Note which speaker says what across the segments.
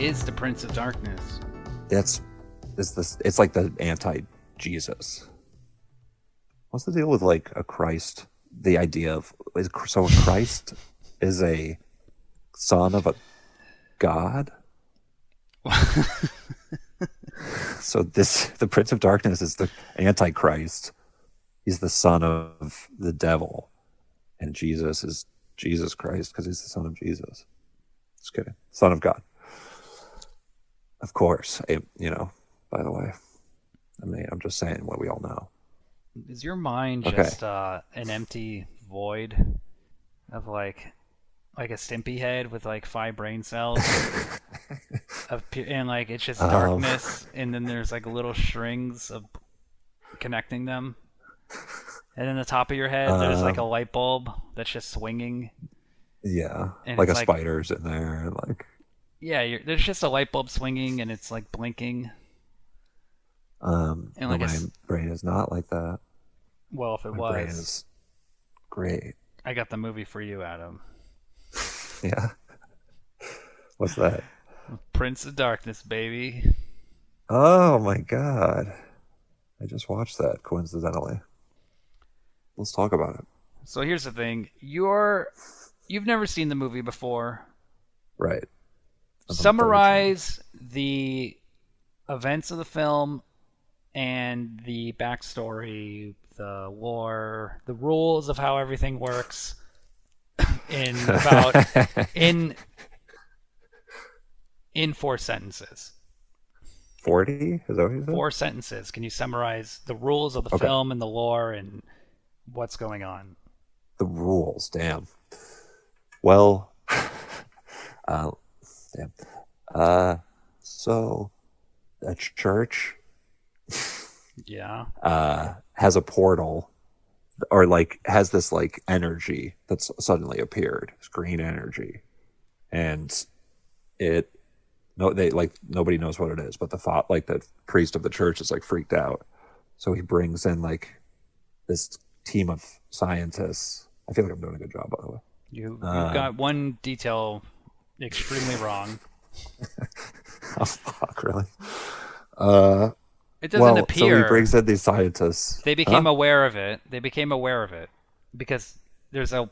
Speaker 1: is the Prince of Darkness.
Speaker 2: It's like the anti-Jesus. What's the deal with like a Christ? The idea of so Christ is a son of a god. So the Prince of Darkness is the Antichrist. He's the son of the devil, and Jesus is Jesus Christ because he's the son of Jesus. Just kidding, son of God. Of course, by the way, I'm just saying what we all know.
Speaker 1: Is your mind just an empty void of like a Stimpy head with like 5 brain cells? And like it's just darkness, and then there's like little strings of connecting them, and then the top of your head there's like a light bulb that's just swinging.
Speaker 2: Yeah, and like a spider's in there, like
Speaker 1: there's just a light bulb swinging, and it's like blinking.
Speaker 2: And like my brain is not like that.
Speaker 1: Well, if it
Speaker 2: my brain is great.
Speaker 1: I got the movie for you, Adam.
Speaker 2: Yeah. What's that?
Speaker 1: Prince of Darkness, baby.
Speaker 2: Oh my god. I just watched that coincidentally. Let's talk about it.
Speaker 1: So here's the thing. You've never seen the movie before.
Speaker 2: Right.
Speaker 1: Summarize the events of the film and the backstory, the lore, the rules of how everything works in 4 sentences.
Speaker 2: 40? Is that what you said?
Speaker 1: 4 sentences. Can you summarize the rules of the film and the lore and what's going on?
Speaker 2: The rules, damn. Well, damn. So a church has a portal, or like has this like energy that's suddenly appeared. It's green energy. And nobody knows what it is, but the priest of the church is like freaked out. So he brings in like this team of scientists. I feel like I'm doing a good job, by the way.
Speaker 1: You got one detail extremely wrong.
Speaker 2: Oh fuck, really?
Speaker 1: It doesn't appear.
Speaker 2: So he brings in these scientists.
Speaker 1: They became aware of it. They became aware of it because there's a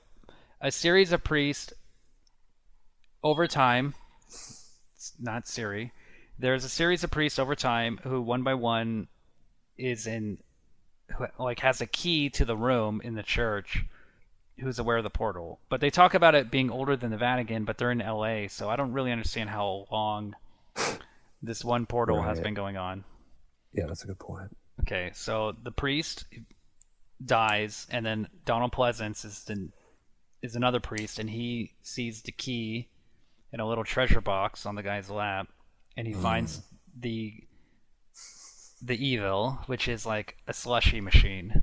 Speaker 1: series of priests over time. Not Siri. There's a series of priests over time who, one by one, has a key to the room in the church, who's aware of the portal. But they talk about it being older than the Vatican, but they're in LA, so I don't really understand how long this one portal has been going on.
Speaker 2: Yeah, that's a good point.
Speaker 1: Okay, so the priest dies, and then Donald Pleasance is another priest, and he sees the key in a little treasure box on the guy's lap, and he finds the evil, which is like a slushy machine.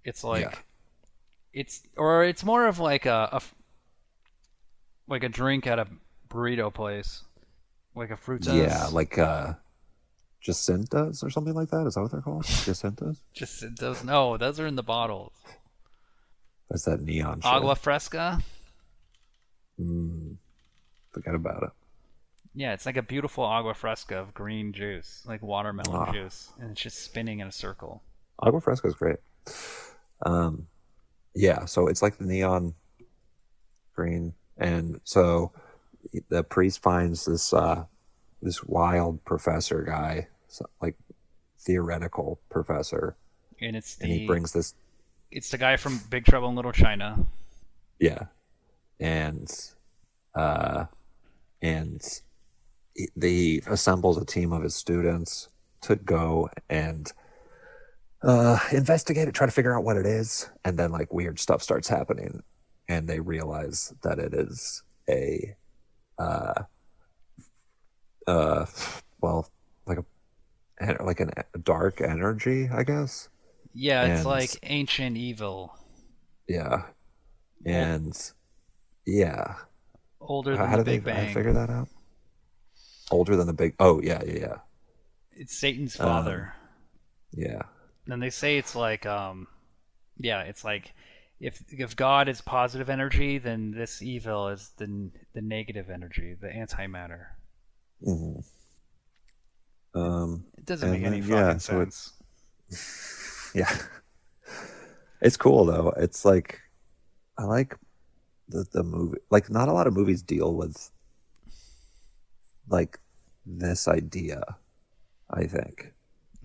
Speaker 1: It's like it's more of like a drink at a burrito place, like a frutas.
Speaker 2: Yeah, like Jacintas or something like that. Is that what they're called? Jacintas?
Speaker 1: Jacintas? No, those are in the bottles.
Speaker 2: That's that neon shit.
Speaker 1: Agua fresca.
Speaker 2: Forget about it.
Speaker 1: Yeah, it's like a beautiful agua fresca of green juice, like watermelon juice, and it's just spinning in a circle.
Speaker 2: Agua fresca is great. Yeah, so it's like the neon green, and so the priest finds this wild professor guy, like theoretical professor,
Speaker 1: and
Speaker 2: he brings this.
Speaker 1: It's the guy from Big Trouble in Little China.
Speaker 2: Yeah, and he assembles a team of his students to go and investigate it, try to figure out what it is, and then like weird stuff starts happening, and they realize that it is a dark energy, I guess.
Speaker 1: Yeah, it's like ancient evil.
Speaker 2: Yeah, and yeah.
Speaker 1: Older than the Big Bang.
Speaker 2: How did they figure that out? Older than the Big... Oh, yeah.
Speaker 1: It's Satan's father.
Speaker 2: Yeah.
Speaker 1: And they say it's like, it's like if God is positive energy, then this evil is the negative energy, the antimatter.
Speaker 2: Mhm.
Speaker 1: It doesn't make
Speaker 2: And
Speaker 1: any
Speaker 2: then yeah,
Speaker 1: fucking
Speaker 2: so it
Speaker 1: sense.
Speaker 2: yeah, it's cool though. It's like I like the movie. Like not a lot of movies deal with like this idea. I think,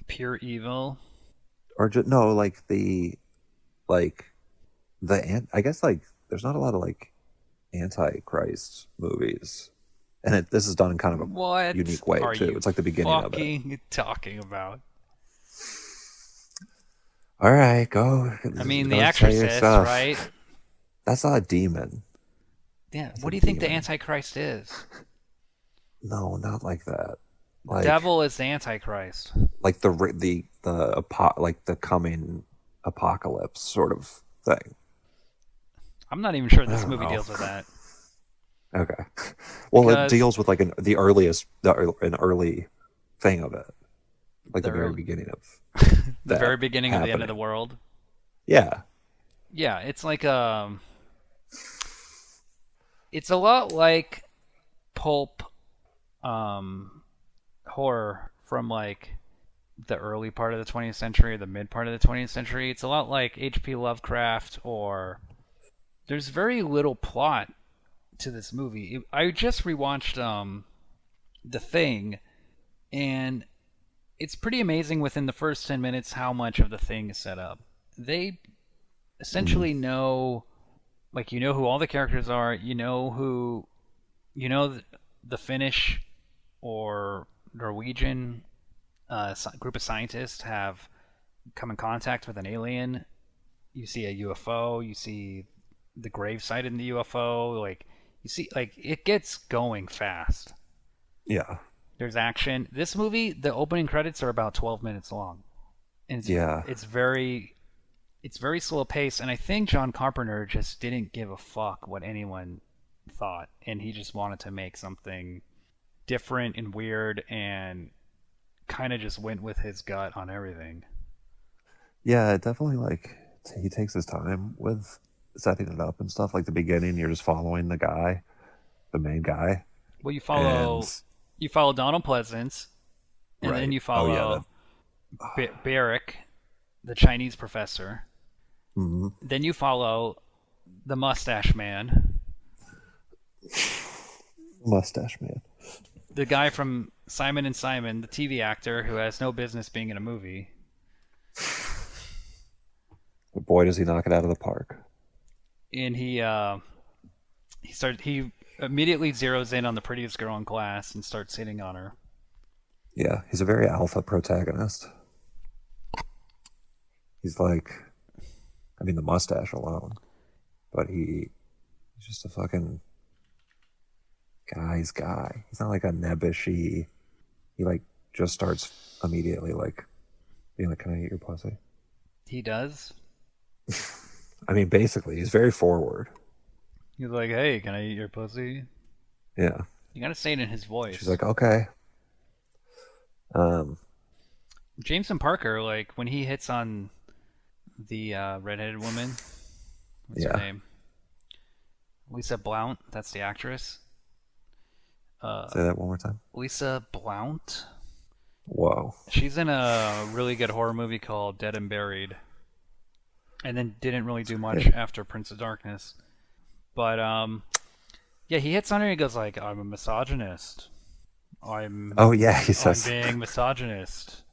Speaker 1: Pure evil.
Speaker 2: or just no, like I guess like there's not a lot of like antichrist movies, and this is done in kind of a
Speaker 1: What
Speaker 2: unique way
Speaker 1: are
Speaker 2: too.
Speaker 1: you
Speaker 2: It's like the beginning of it.
Speaker 1: fucking talking about?
Speaker 2: All right,
Speaker 1: I mean, The
Speaker 2: go say your
Speaker 1: Exorcist,
Speaker 2: stuff.
Speaker 1: right?
Speaker 2: That's not a demon.
Speaker 1: Yeah.
Speaker 2: That's a
Speaker 1: What do you think the
Speaker 2: demon.
Speaker 1: Antichrist is?
Speaker 2: No, not like that.
Speaker 1: The
Speaker 2: Like
Speaker 1: devil is the Antichrist.
Speaker 2: like like the coming apocalypse sort of thing.
Speaker 1: I'm not even sure
Speaker 2: I
Speaker 1: this
Speaker 2: don't
Speaker 1: movie
Speaker 2: know.
Speaker 1: deals with that
Speaker 2: Okay. Well, it
Speaker 1: because
Speaker 2: deals with like an early thing of it, like the very
Speaker 1: the
Speaker 2: beginning of
Speaker 1: the
Speaker 2: that
Speaker 1: very beginning of the end of
Speaker 2: happening.
Speaker 1: the world.
Speaker 2: Yeah.
Speaker 1: Yeah, it's a lot like pulp horror from like the early part of the 20th century or the mid part of the 20th century. It's a lot like H.P. Lovecraft, or there's very little plot to this movie. I just rewatched The Thing, and it's pretty amazing within the first 10 minutes how much of The Thing is set up. They
Speaker 2: Mhm.
Speaker 1: essentially know, like, you know who all the characters are, you know the Finnish or Norwegian group of scientists have come in contact with an alien. You see a UFO, you see the grave site in the UFO, like you see, like, it gets going fast.
Speaker 2: Yeah.
Speaker 1: There's action. This movie, the opening credits are about 12 minutes long, and
Speaker 2: Yeah.
Speaker 1: it's very slow paced. And I think John Carpenter just didn't give a fuck what anyone thought, and he just wanted to make something different and weird, and kind of just went with his gut on everything.
Speaker 2: Yeah, it definitely like he takes his time with setting it up and stuff. Like the beginning, you're just following the guy, the main guy,
Speaker 1: Well,
Speaker 2: and
Speaker 1: you follow Donald Pleasance, and then
Speaker 2: right.
Speaker 1: you
Speaker 2: Oh yeah, that
Speaker 1: follow Barrick, the Chinese professor.
Speaker 2: mhm.
Speaker 1: Then you follow the Mustache Man,
Speaker 2: Mustache man.
Speaker 1: the guy from Simon and Simon, the TV actor who has no business being in a movie.
Speaker 2: But boy, does he knock it out of the park.
Speaker 1: And he immediately zeroes in on the prettiest girl in class and starts hitting on her.
Speaker 2: Yeah, he's a very alpha protagonist. He's like, I mean, the mustache alone, but he's just a fucking guy's guy. He's not like a nebbishy. He like just starts immediately like being like, "Can I eat your pussy?"
Speaker 1: He does.
Speaker 2: I mean, basically, he's very forward.
Speaker 1: He's like, "Hey, can I eat your pussy?"
Speaker 2: Yeah.
Speaker 1: You gotta say it in his
Speaker 2: She's
Speaker 1: voice.
Speaker 2: like, "Okay." Um,
Speaker 1: Jameson Parker, like when he hits on the redheaded woman, what's her
Speaker 2: yeah.
Speaker 1: name? Lisa Blount. That's the actress.
Speaker 2: Say that one more time.
Speaker 1: Lisa Blount.
Speaker 2: Whoa.
Speaker 1: She's in a really good horror movie called Dead and Buried, and then didn't really do much
Speaker 2: Okay.
Speaker 1: after Prince of Darkness. But yeah, he hits on her and he goes like, "I'm a misogynist.
Speaker 2: Oh yeah, he
Speaker 1: I'm
Speaker 2: says.
Speaker 1: being misogynist."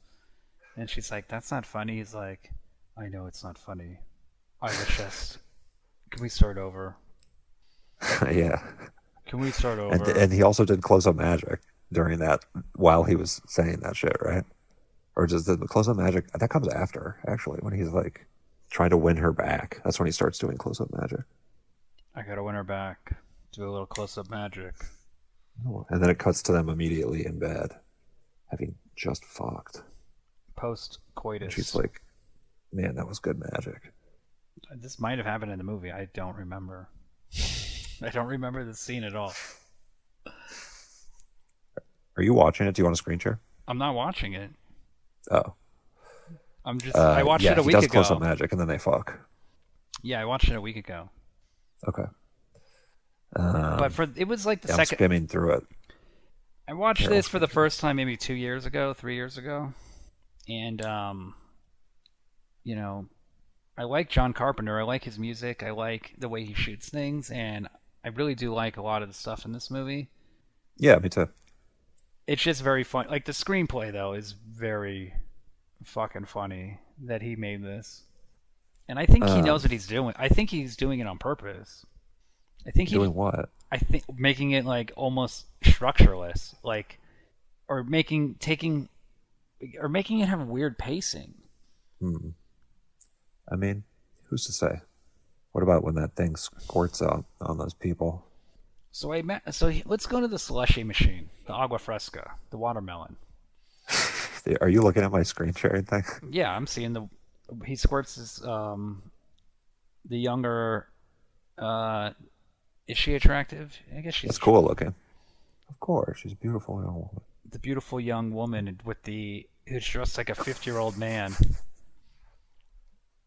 Speaker 1: And she's like, "That's not funny." He's like, "I know it's not funny. I was just. Can we start over?
Speaker 2: Yeah.
Speaker 1: Can we start
Speaker 2: And
Speaker 1: over?"
Speaker 2: he also did close up magic during that while he was saying that shit, right? Or just the close up magic that comes after actually when he's like trying to win her back. That's when he starts doing close up magic.
Speaker 1: I gotta win her back. Do a little close-up magic.
Speaker 2: And then it cuts to them immediately in bed, having just fucked.
Speaker 1: Post
Speaker 2: And she's
Speaker 1: coitus.
Speaker 2: like, "Man, that was good magic."
Speaker 1: This might have happened in the movie. I don't remember. I don't remember this scene at all.
Speaker 2: Are you watching it? Do you want a screen share?
Speaker 1: I'm not watching it.
Speaker 2: Oh,
Speaker 1: I watched it
Speaker 2: yeah,
Speaker 1: a
Speaker 2: he
Speaker 1: week
Speaker 2: does close up
Speaker 1: ago.
Speaker 2: magic, and then they fuck.
Speaker 1: Yeah, I watched it a week ago.
Speaker 2: Okay.
Speaker 1: But for it was like the
Speaker 2: Yeah, I'm
Speaker 1: second.
Speaker 2: skimming through it.
Speaker 1: I watched
Speaker 2: Meryl
Speaker 1: this for the
Speaker 2: Streep.
Speaker 1: first time maybe 2 years ago, 3 years ago, and you know, I like John Carpenter. I like his music. I like the way he shoots things, and I really do like a lot of the stuff in this movie.
Speaker 2: Yeah, me too.
Speaker 1: It's just very fun. Like the screenplay though is very fucking funny that he made this, and I think he knows
Speaker 2: Um,
Speaker 1: what he's doing. I think he's doing it on purpose. I think
Speaker 2: doing
Speaker 1: he,
Speaker 2: what?
Speaker 1: I think making it like almost structureless, like or making it have weird pacing.
Speaker 2: Hmm. I mean, who's to say? What about when that thing squirts out on those people?
Speaker 1: Let's go to the slushy machine, the agua fresca, the watermelon.
Speaker 2: Are you looking at my screen sharing thing?
Speaker 1: Yeah, I'm seeing the he squirts his the younger is she attractive? I guess she's
Speaker 2: That's cool looking. Of course, she's a beautiful young woman.
Speaker 1: the beautiful young woman with the who's dressed like a 50-year-old man.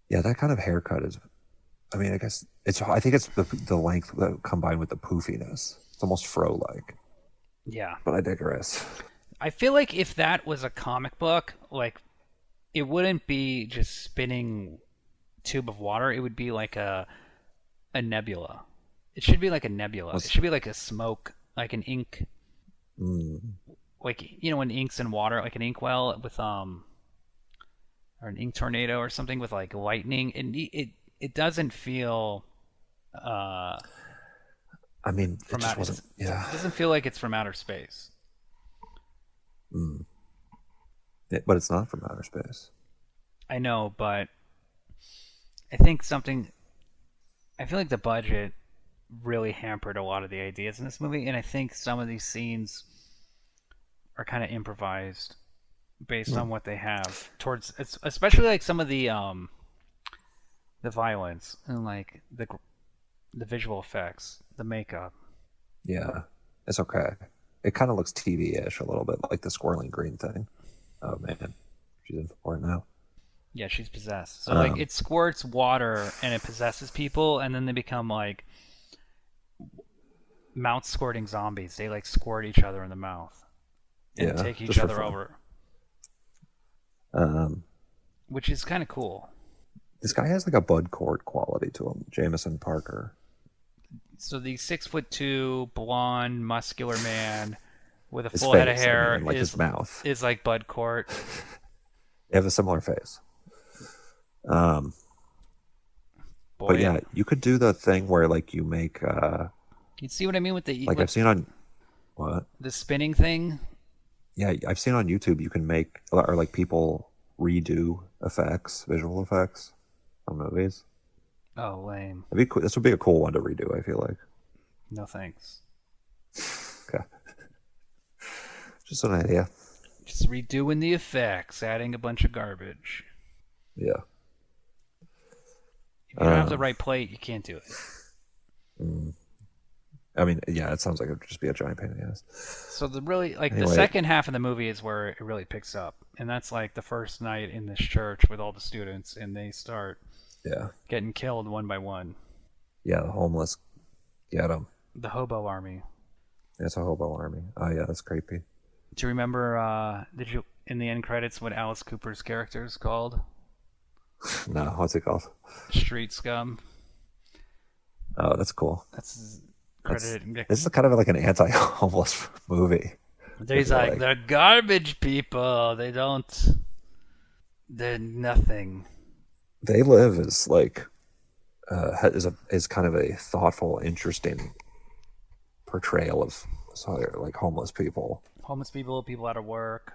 Speaker 2: Yeah, that kind of haircut is. I mean, I guess it's. I think it's the length combined with the poofiness. It's almost fro like.
Speaker 1: Yeah.
Speaker 2: But I digress.
Speaker 1: I feel like if that was a comic book, like it wouldn't be just spinning tube of water, it would be like a nebula. It should be like a nebula. It
Speaker 2: What's
Speaker 1: should be like a smoke, like an ink,
Speaker 2: mm,
Speaker 1: like when ink's in water, like an inkwell with or an ink tornado or something with like lightning. It doesn't feel
Speaker 2: I mean, it
Speaker 1: from
Speaker 2: just
Speaker 1: out.
Speaker 2: wasn't. Yeah.
Speaker 1: It doesn't feel like it's from outer space.
Speaker 2: Mm. But it's not from outer space.
Speaker 1: I know, but I think something. I feel like the budget really hampered a lot of the ideas in this movie, and I think some of these scenes are kind of improvised based
Speaker 2: Hmm.
Speaker 1: on what they have towards, especially like some of the violence and like the visual effects, the makeup.
Speaker 2: Yeah, it's okay. It kind of looks TV-ish a little bit, like the swirling green thing. Oh man, she's in for it now.
Speaker 1: Yeah, she's possessed. So like
Speaker 2: Um,
Speaker 1: it squirts water and it possesses people, and then they become like mouth squirting zombies. They like squirt each other in the mouth and
Speaker 2: yeah,
Speaker 1: take each
Speaker 2: just for
Speaker 1: other
Speaker 2: fun.
Speaker 1: over,
Speaker 2: Um,
Speaker 1: which is kind of cool.
Speaker 2: this guy has like a Bud Cort quality to him, Jameson Parker.
Speaker 1: So the 6'2" blonde muscular man with a
Speaker 2: His
Speaker 1: full head of
Speaker 2: face, I mean,
Speaker 1: hair
Speaker 2: and like his mouth.
Speaker 1: is like Bud Cort.
Speaker 2: They have a similar face. Um, but
Speaker 1: Boy,
Speaker 2: yeah, you could do the thing where like you make
Speaker 1: you see what I mean with
Speaker 2: like I've seen on what?
Speaker 1: the spinning thing?
Speaker 2: Yeah, I've seen on YouTube you can make or like people redo effects, visual effects on movies.
Speaker 1: Oh, lame.
Speaker 2: It'd be cool. This would be a cool one to redo, I feel like.
Speaker 1: No thanks.
Speaker 2: Okay. Just an idea.
Speaker 1: Just redoing the effects, adding a bunch of garbage.
Speaker 2: Yeah.
Speaker 1: If you don't have the
Speaker 2: Um,
Speaker 1: right plate, you can't do it.
Speaker 2: mm, I mean, yeah, it sounds like it would just be a giant pain in the ass.
Speaker 1: So the really like the
Speaker 2: Anyway,
Speaker 1: second half of the movie is where it really picks up, and that's like the first night in this church with all the students, and they start
Speaker 2: yeah.
Speaker 1: getting killed one by one.
Speaker 2: Yeah, the homeless get them.
Speaker 1: The hobo army.
Speaker 2: It's a hobo army. Oh, yeah, that's creepy.
Speaker 1: Do you remember? Did you in the end credits what Alice Cooper's character is called?
Speaker 2: No, what's it called?
Speaker 1: Street scum.
Speaker 2: Oh, that's cool.
Speaker 1: That's
Speaker 2: That's
Speaker 1: credited.
Speaker 2: This is kind of like an anti-homeless movie. I
Speaker 1: He's
Speaker 2: feel
Speaker 1: like
Speaker 2: like
Speaker 1: they're garbage people. They don't. They're nothing.
Speaker 2: they live as like is kind of a thoughtful, interesting portrayal of like homeless people.
Speaker 1: Homeless people, people out of work,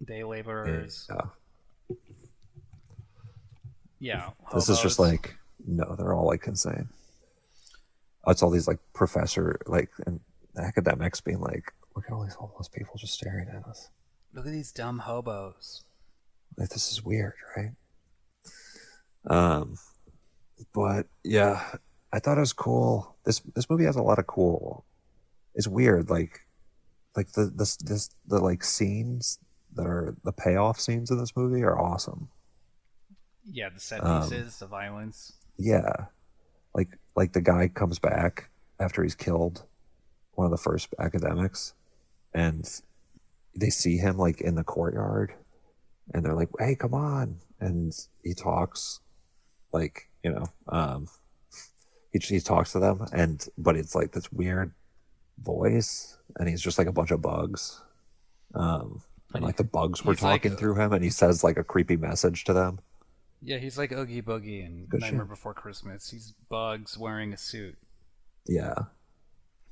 Speaker 1: day laborers.
Speaker 2: Yeah,
Speaker 1: Yeah,
Speaker 2: this is just
Speaker 1: hobos.
Speaker 2: like no, they're all like insane. It's all these like professor like and academics being like, look at all these homeless people just staring at us.
Speaker 1: Look at these dumb hobos.
Speaker 2: Like this is weird, right? Um, but yeah, I thought it was cool. This movie has a lot of cool. It's weird, like the like scenes that are the payoff scenes in this movie are awesome.
Speaker 1: Yeah, the set
Speaker 2: Um,
Speaker 1: pieces, the violence.
Speaker 2: yeah, like the guy comes back after he's killed one of the first academics, and they see him like in the courtyard, and they're like, "Hey, come on!" And he talks like, he talks to them, but it's like this weird voice, and he's just like a bunch of bugs, and like the bugs were
Speaker 1: He's like,
Speaker 2: talking through him, and he says like a creepy message to them.
Speaker 1: yeah, he's like Oogie Boogie in
Speaker 2: Good
Speaker 1: Nightmare
Speaker 2: shit.
Speaker 1: Before Christmas. He's Bugs wearing a suit.
Speaker 2: Yeah,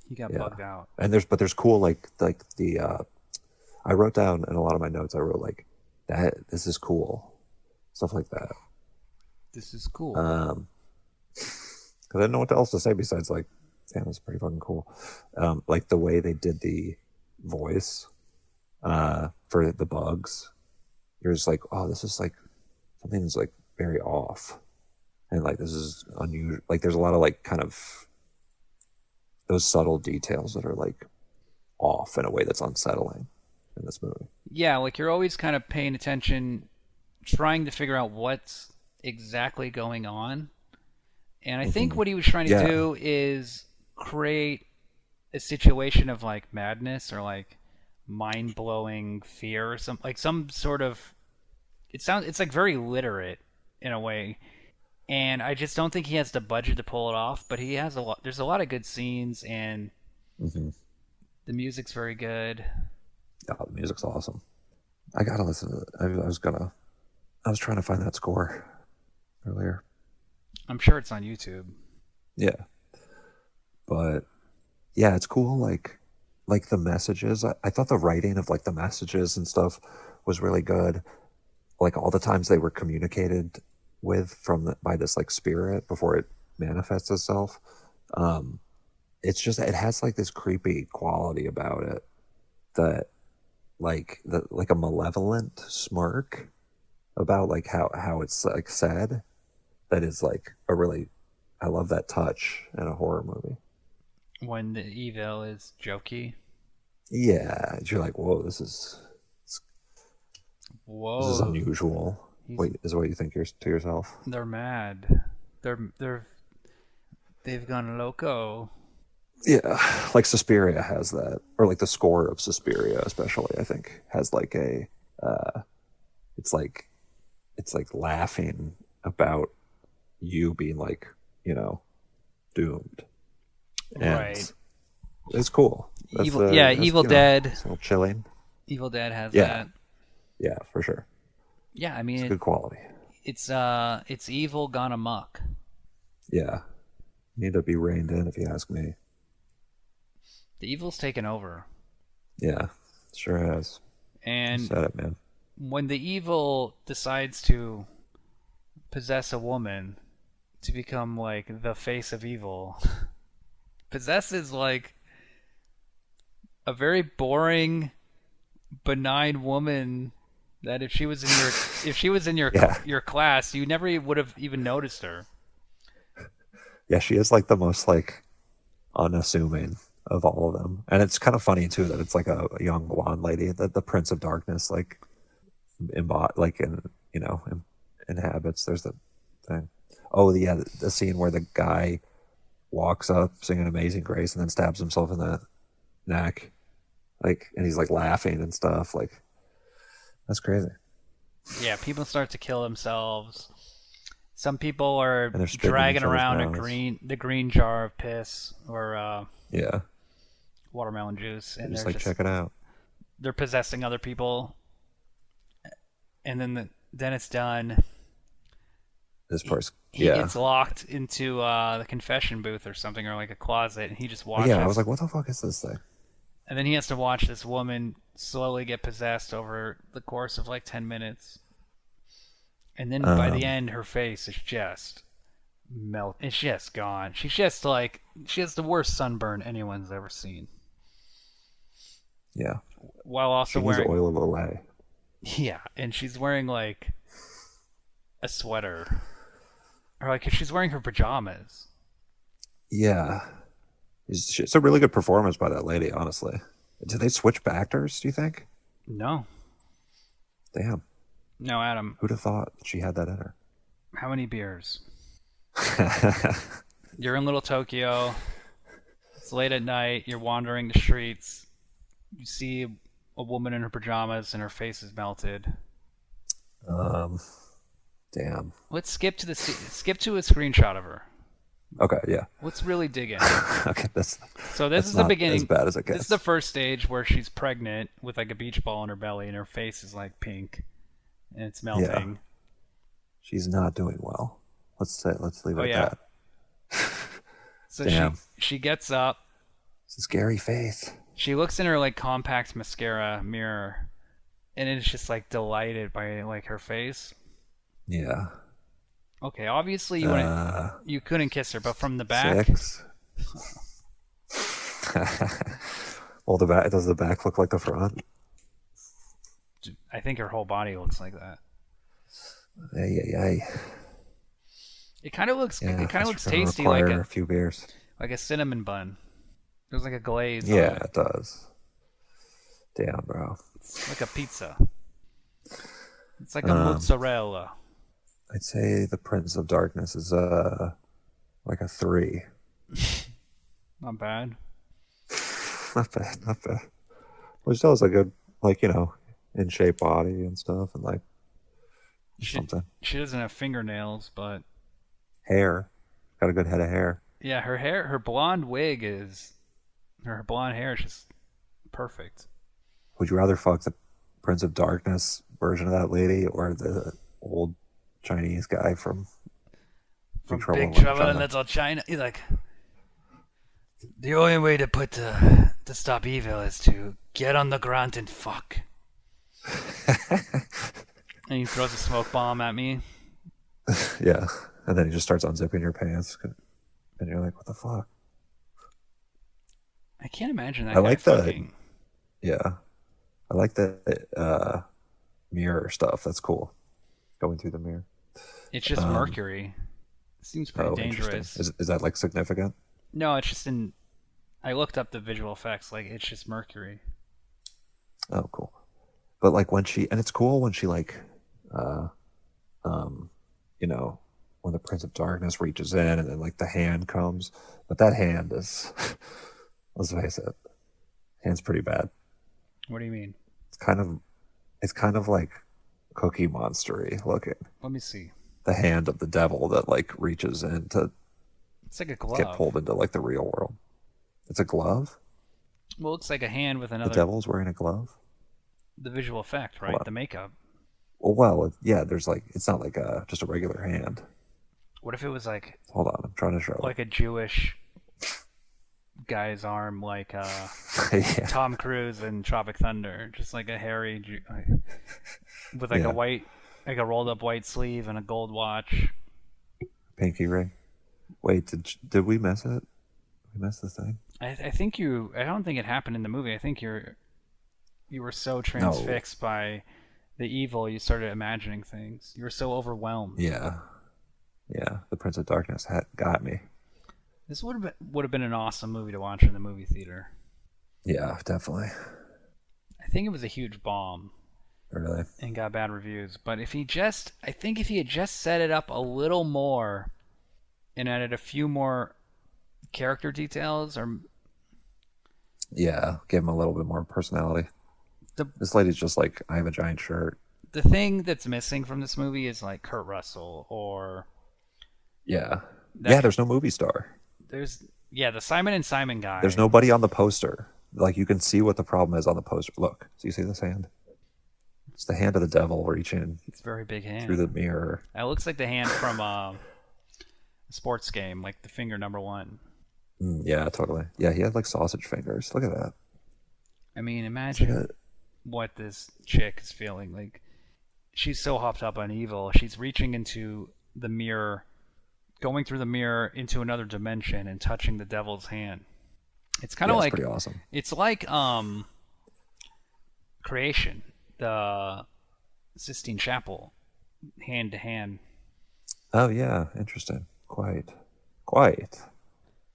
Speaker 1: He got
Speaker 2: yeah.
Speaker 1: bugged out.
Speaker 2: And there's cool like the I wrote down in a lot of my notes. I wrote like that. This is cool, stuff like that.
Speaker 1: This is cool.
Speaker 2: Because I didn't know what else to say besides like, damn, it's pretty fucking cool. Like the way they did the voice for the bugs. You're just like, oh, this is like something's like very off, and like this is unusual. Like there's a lot of like kind of those subtle details that are like off in a way that's unsettling in this movie.
Speaker 1: Yeah, like you're always kind of paying attention, trying to figure out what's exactly going on. And I think what he was trying to
Speaker 2: Yeah.
Speaker 1: do is create a situation of like madness or like mind-blowing fear or some sort of it's like very literate in a way. And I just don't think he has the budget to pull it off, but he has a lot. There's a lot of good scenes, and
Speaker 2: hmm
Speaker 1: the music's very good.
Speaker 2: Oh, the music's awesome. I gotta listen to it. I was trying to find that score earlier.
Speaker 1: I'm sure it's on YouTube.
Speaker 2: Yeah, but yeah, it's cool. Like the messages. I thought the writing of like the messages and stuff was really good. Like all the times they were communicated with by this like spirit before it manifests itself. It's just it has like this creepy quality about it that like a malevolent smirk about like how it's like said that is like a really I love that touch in a horror movie.
Speaker 1: When the evil is jokey.
Speaker 2: Yeah, you're like, whoa, this is
Speaker 1: Whoa,
Speaker 2: unusual. Wait, is what you think to yourself?
Speaker 1: they're mad. They've gone loco.
Speaker 2: Yeah, like Suspiria has that, or like the score of Suspiria, especially, I think, has like it's like it's like laughing about you being like, doomed, and
Speaker 1: Right.
Speaker 2: it's cool. That's
Speaker 1: Evil Dead.
Speaker 2: it's a little chilling.
Speaker 1: Evil Dead has
Speaker 2: Yeah,
Speaker 1: that.
Speaker 2: yeah, for sure.
Speaker 1: Yeah, I
Speaker 2: It's
Speaker 1: mean
Speaker 2: good quality.
Speaker 1: it's evil gone amok.
Speaker 2: Yeah, need to be reined in, if you ask me.
Speaker 1: The evil's taken over.
Speaker 2: Yeah, sure has. You
Speaker 1: And
Speaker 2: said it, man.
Speaker 1: when the evil decides to possess a woman to become like the face of evil, possesses like a very boring, benign woman that if she was in your
Speaker 2: Yeah.
Speaker 1: your class, you never would have even noticed her.
Speaker 2: Yeah, she is like the most like unassuming of all of them, and it's kind of funny too that it's like a young blonde lady that the Prince of Darkness like like inhabits. There's the thing. Oh yeah, the scene where the guy walks up singing Amazing Grace and then stabs himself in the neck, like, and he's like laughing and stuff. Like that's crazy.
Speaker 1: Yeah, people start to kill themselves. Some people are
Speaker 2: And they're spitting in
Speaker 1: dragging
Speaker 2: each other's
Speaker 1: around
Speaker 2: mouths.
Speaker 1: the green jar of piss or
Speaker 2: Yeah,
Speaker 1: watermelon juice, and
Speaker 2: just like check it out.
Speaker 1: they're possessing other people, and then it's done.
Speaker 2: This part's
Speaker 1: He
Speaker 2: yeah.
Speaker 1: gets locked into the confession booth or something, or like a closet, and he just
Speaker 2: But
Speaker 1: watches.
Speaker 2: yeah, I was like, what the fuck is this thing?
Speaker 1: And then he has to watch this woman slowly get possessed over the course of like 10 minutes. And then by the end, her face is just melt. It's just gone. She's just like, she has the worst sunburn anyone's ever seen.
Speaker 2: Yeah,
Speaker 1: While also
Speaker 2: she needs
Speaker 1: wearing,
Speaker 2: oil of Olay.
Speaker 1: yeah, and she's wearing like a sweater. Or like she's wearing her pajamas.
Speaker 2: Yeah, it's a really good performance by that lady. Honestly, did they switch actors? Do you think?
Speaker 1: No.
Speaker 2: Damn,
Speaker 1: No, Adam.
Speaker 2: who'd have thought she had that in her?
Speaker 1: How many beers? You're in Little Tokyo. It's late at night. You're wandering the streets. You see a woman in her pajamas and her face is melted.
Speaker 2: Um, damn.
Speaker 1: Let's skip to a screenshot of her.
Speaker 2: Okay, yeah.
Speaker 1: Let's really dig in.
Speaker 2: Okay,
Speaker 1: So this
Speaker 2: that's
Speaker 1: is the
Speaker 2: not as
Speaker 1: beginning.
Speaker 2: bad as it
Speaker 1: This is
Speaker 2: gets.
Speaker 1: the first stage where she's pregnant with like a beach ball in her belly and her face is like pink and it's
Speaker 2: Yeah,
Speaker 1: melting.
Speaker 2: she's not doing well. Let's leave
Speaker 1: Oh
Speaker 2: it at
Speaker 1: yeah.
Speaker 2: that.
Speaker 1: So
Speaker 2: Damn,
Speaker 1: she gets up.
Speaker 2: it's a scary face.
Speaker 1: She looks in her like compact mascara mirror and is just like delighted by like her face.
Speaker 2: Yeah.
Speaker 1: Okay, obviously
Speaker 2: Uh,
Speaker 1: you couldn't kiss her, but from the back,
Speaker 2: 6. Well, the back does the back look like the front?
Speaker 1: I think her whole body looks like that.
Speaker 2: Ay, ay, ay.
Speaker 1: It kind of looks
Speaker 2: Yeah,
Speaker 1: it kind of
Speaker 2: that's
Speaker 1: looks
Speaker 2: gonna
Speaker 1: tasty
Speaker 2: require a few beers.
Speaker 1: like a cinnamon bun. There's like a glaze on
Speaker 2: Yeah,
Speaker 1: it.
Speaker 2: it does. Damn, bro.
Speaker 1: It's like a pizza. It's like a
Speaker 2: Um,
Speaker 1: mozzarella.
Speaker 2: I'd say the Prince of Darkness is like a 3.
Speaker 1: Not bad.
Speaker 2: Not bad, not bad. Which still is a good, like, in shape body and stuff, and like
Speaker 1: She
Speaker 2: something.
Speaker 1: she doesn't have fingernails, but
Speaker 2: Hair. Got a good head of hair.
Speaker 1: yeah, her blonde hair is just perfect.
Speaker 2: Would you rather fuck the Prince of Darkness version of that lady or the old Chinese guy from Big
Speaker 1: From
Speaker 2: Trouble in
Speaker 1: Big
Speaker 2: Little
Speaker 1: Trouble in
Speaker 2: China?
Speaker 1: Little China, he's like, the only way to stop evil is to get on the ground and fuck. And he throws a smoke bomb at me.
Speaker 2: Yeah. And then he just starts unzipping your pants. And you're like, what the fuck?
Speaker 1: I can't imagine that
Speaker 2: I
Speaker 1: guy
Speaker 2: like the
Speaker 1: fucking.
Speaker 2: Yeah. I like the mirror stuff. That's cool. Going through the mirror.
Speaker 1: It's just
Speaker 2: Um,
Speaker 1: mercury. It seems pretty
Speaker 2: Interesting.
Speaker 1: dangerous.
Speaker 2: Is that like significant?
Speaker 1: No, it's just in. I looked up the visual effects. Like it's just mercury.
Speaker 2: Oh, cool. But like and it's cool when she like, uh, um, you know, when the Prince of Darkness reaches in and then like the hand comes, but that hand is, let's face it, hand's pretty bad.
Speaker 1: What do you mean?
Speaker 2: It's kind of, it's kind of like Cookie Monstery looking.
Speaker 1: Let me see.
Speaker 2: The hand of the devil that like reaches in to
Speaker 1: It's like a
Speaker 2: get
Speaker 1: glove.
Speaker 2: pulled into like the real world. It's a glove.
Speaker 1: Well, it looks like a hand with
Speaker 2: The
Speaker 1: another.
Speaker 2: devil's wearing a glove.
Speaker 1: The visual effect,
Speaker 2: Hold
Speaker 1: right?
Speaker 2: on.
Speaker 1: The makeup.
Speaker 2: Yeah. There's like it's not like just a regular hand.
Speaker 1: What if it was like
Speaker 2: Hold on, I'm trying to show.
Speaker 1: a Jewish guy's arm, like
Speaker 2: Yeah,
Speaker 1: Tom Cruise in Tropic Thunder, just like a hairy with like
Speaker 2: yeah.
Speaker 1: like a rolled up white sleeve and a gold watch.
Speaker 2: Pinky ring. Wait, did we miss it? We missed the thing.
Speaker 1: I think you. I don't think it happened in the movie. I think you were so transfixed by the evil, you started imagining things. You were so overwhelmed.
Speaker 2: Yeah, yeah. The Prince of Darkness got me.
Speaker 1: This would have been an awesome movie to watch in the movie theater.
Speaker 2: Yeah, definitely.
Speaker 1: I think it was a huge bomb
Speaker 2: Really.
Speaker 1: and got bad reviews. But I think if he had just set it up a little more and added a few more character details, or
Speaker 2: Yeah, give him a little bit more personality.
Speaker 1: the
Speaker 2: This lady's just like, I have a giant shirt.
Speaker 1: the thing that's missing from this movie is like Kurt Russell or
Speaker 2: Yeah.
Speaker 1: that,
Speaker 2: Yeah, there's no movie star.
Speaker 1: the Simon and Simon guy.
Speaker 2: There's nobody on the poster. Like you can see what the problem is on the poster. Look, do you see this hand? It's the hand of the devil reaching
Speaker 1: It's a very big hand.
Speaker 2: through the mirror.
Speaker 1: It looks like the hand from a sports game, like the finger number 1.
Speaker 2: Yeah, totally. Yeah, he had like sausage fingers. Look at that.
Speaker 1: I mean,
Speaker 2: It's like
Speaker 1: imagine what this chick is feeling. Like, she's so hopped up on evil. She's reaching into the mirror, going through the mirror into another dimension and touching the devil's hand. It's kind of
Speaker 2: it's
Speaker 1: like
Speaker 2: pretty awesome.
Speaker 1: it's like Creation, the Sistine Chapel, hand to hand.
Speaker 2: Oh yeah, interesting. Quite.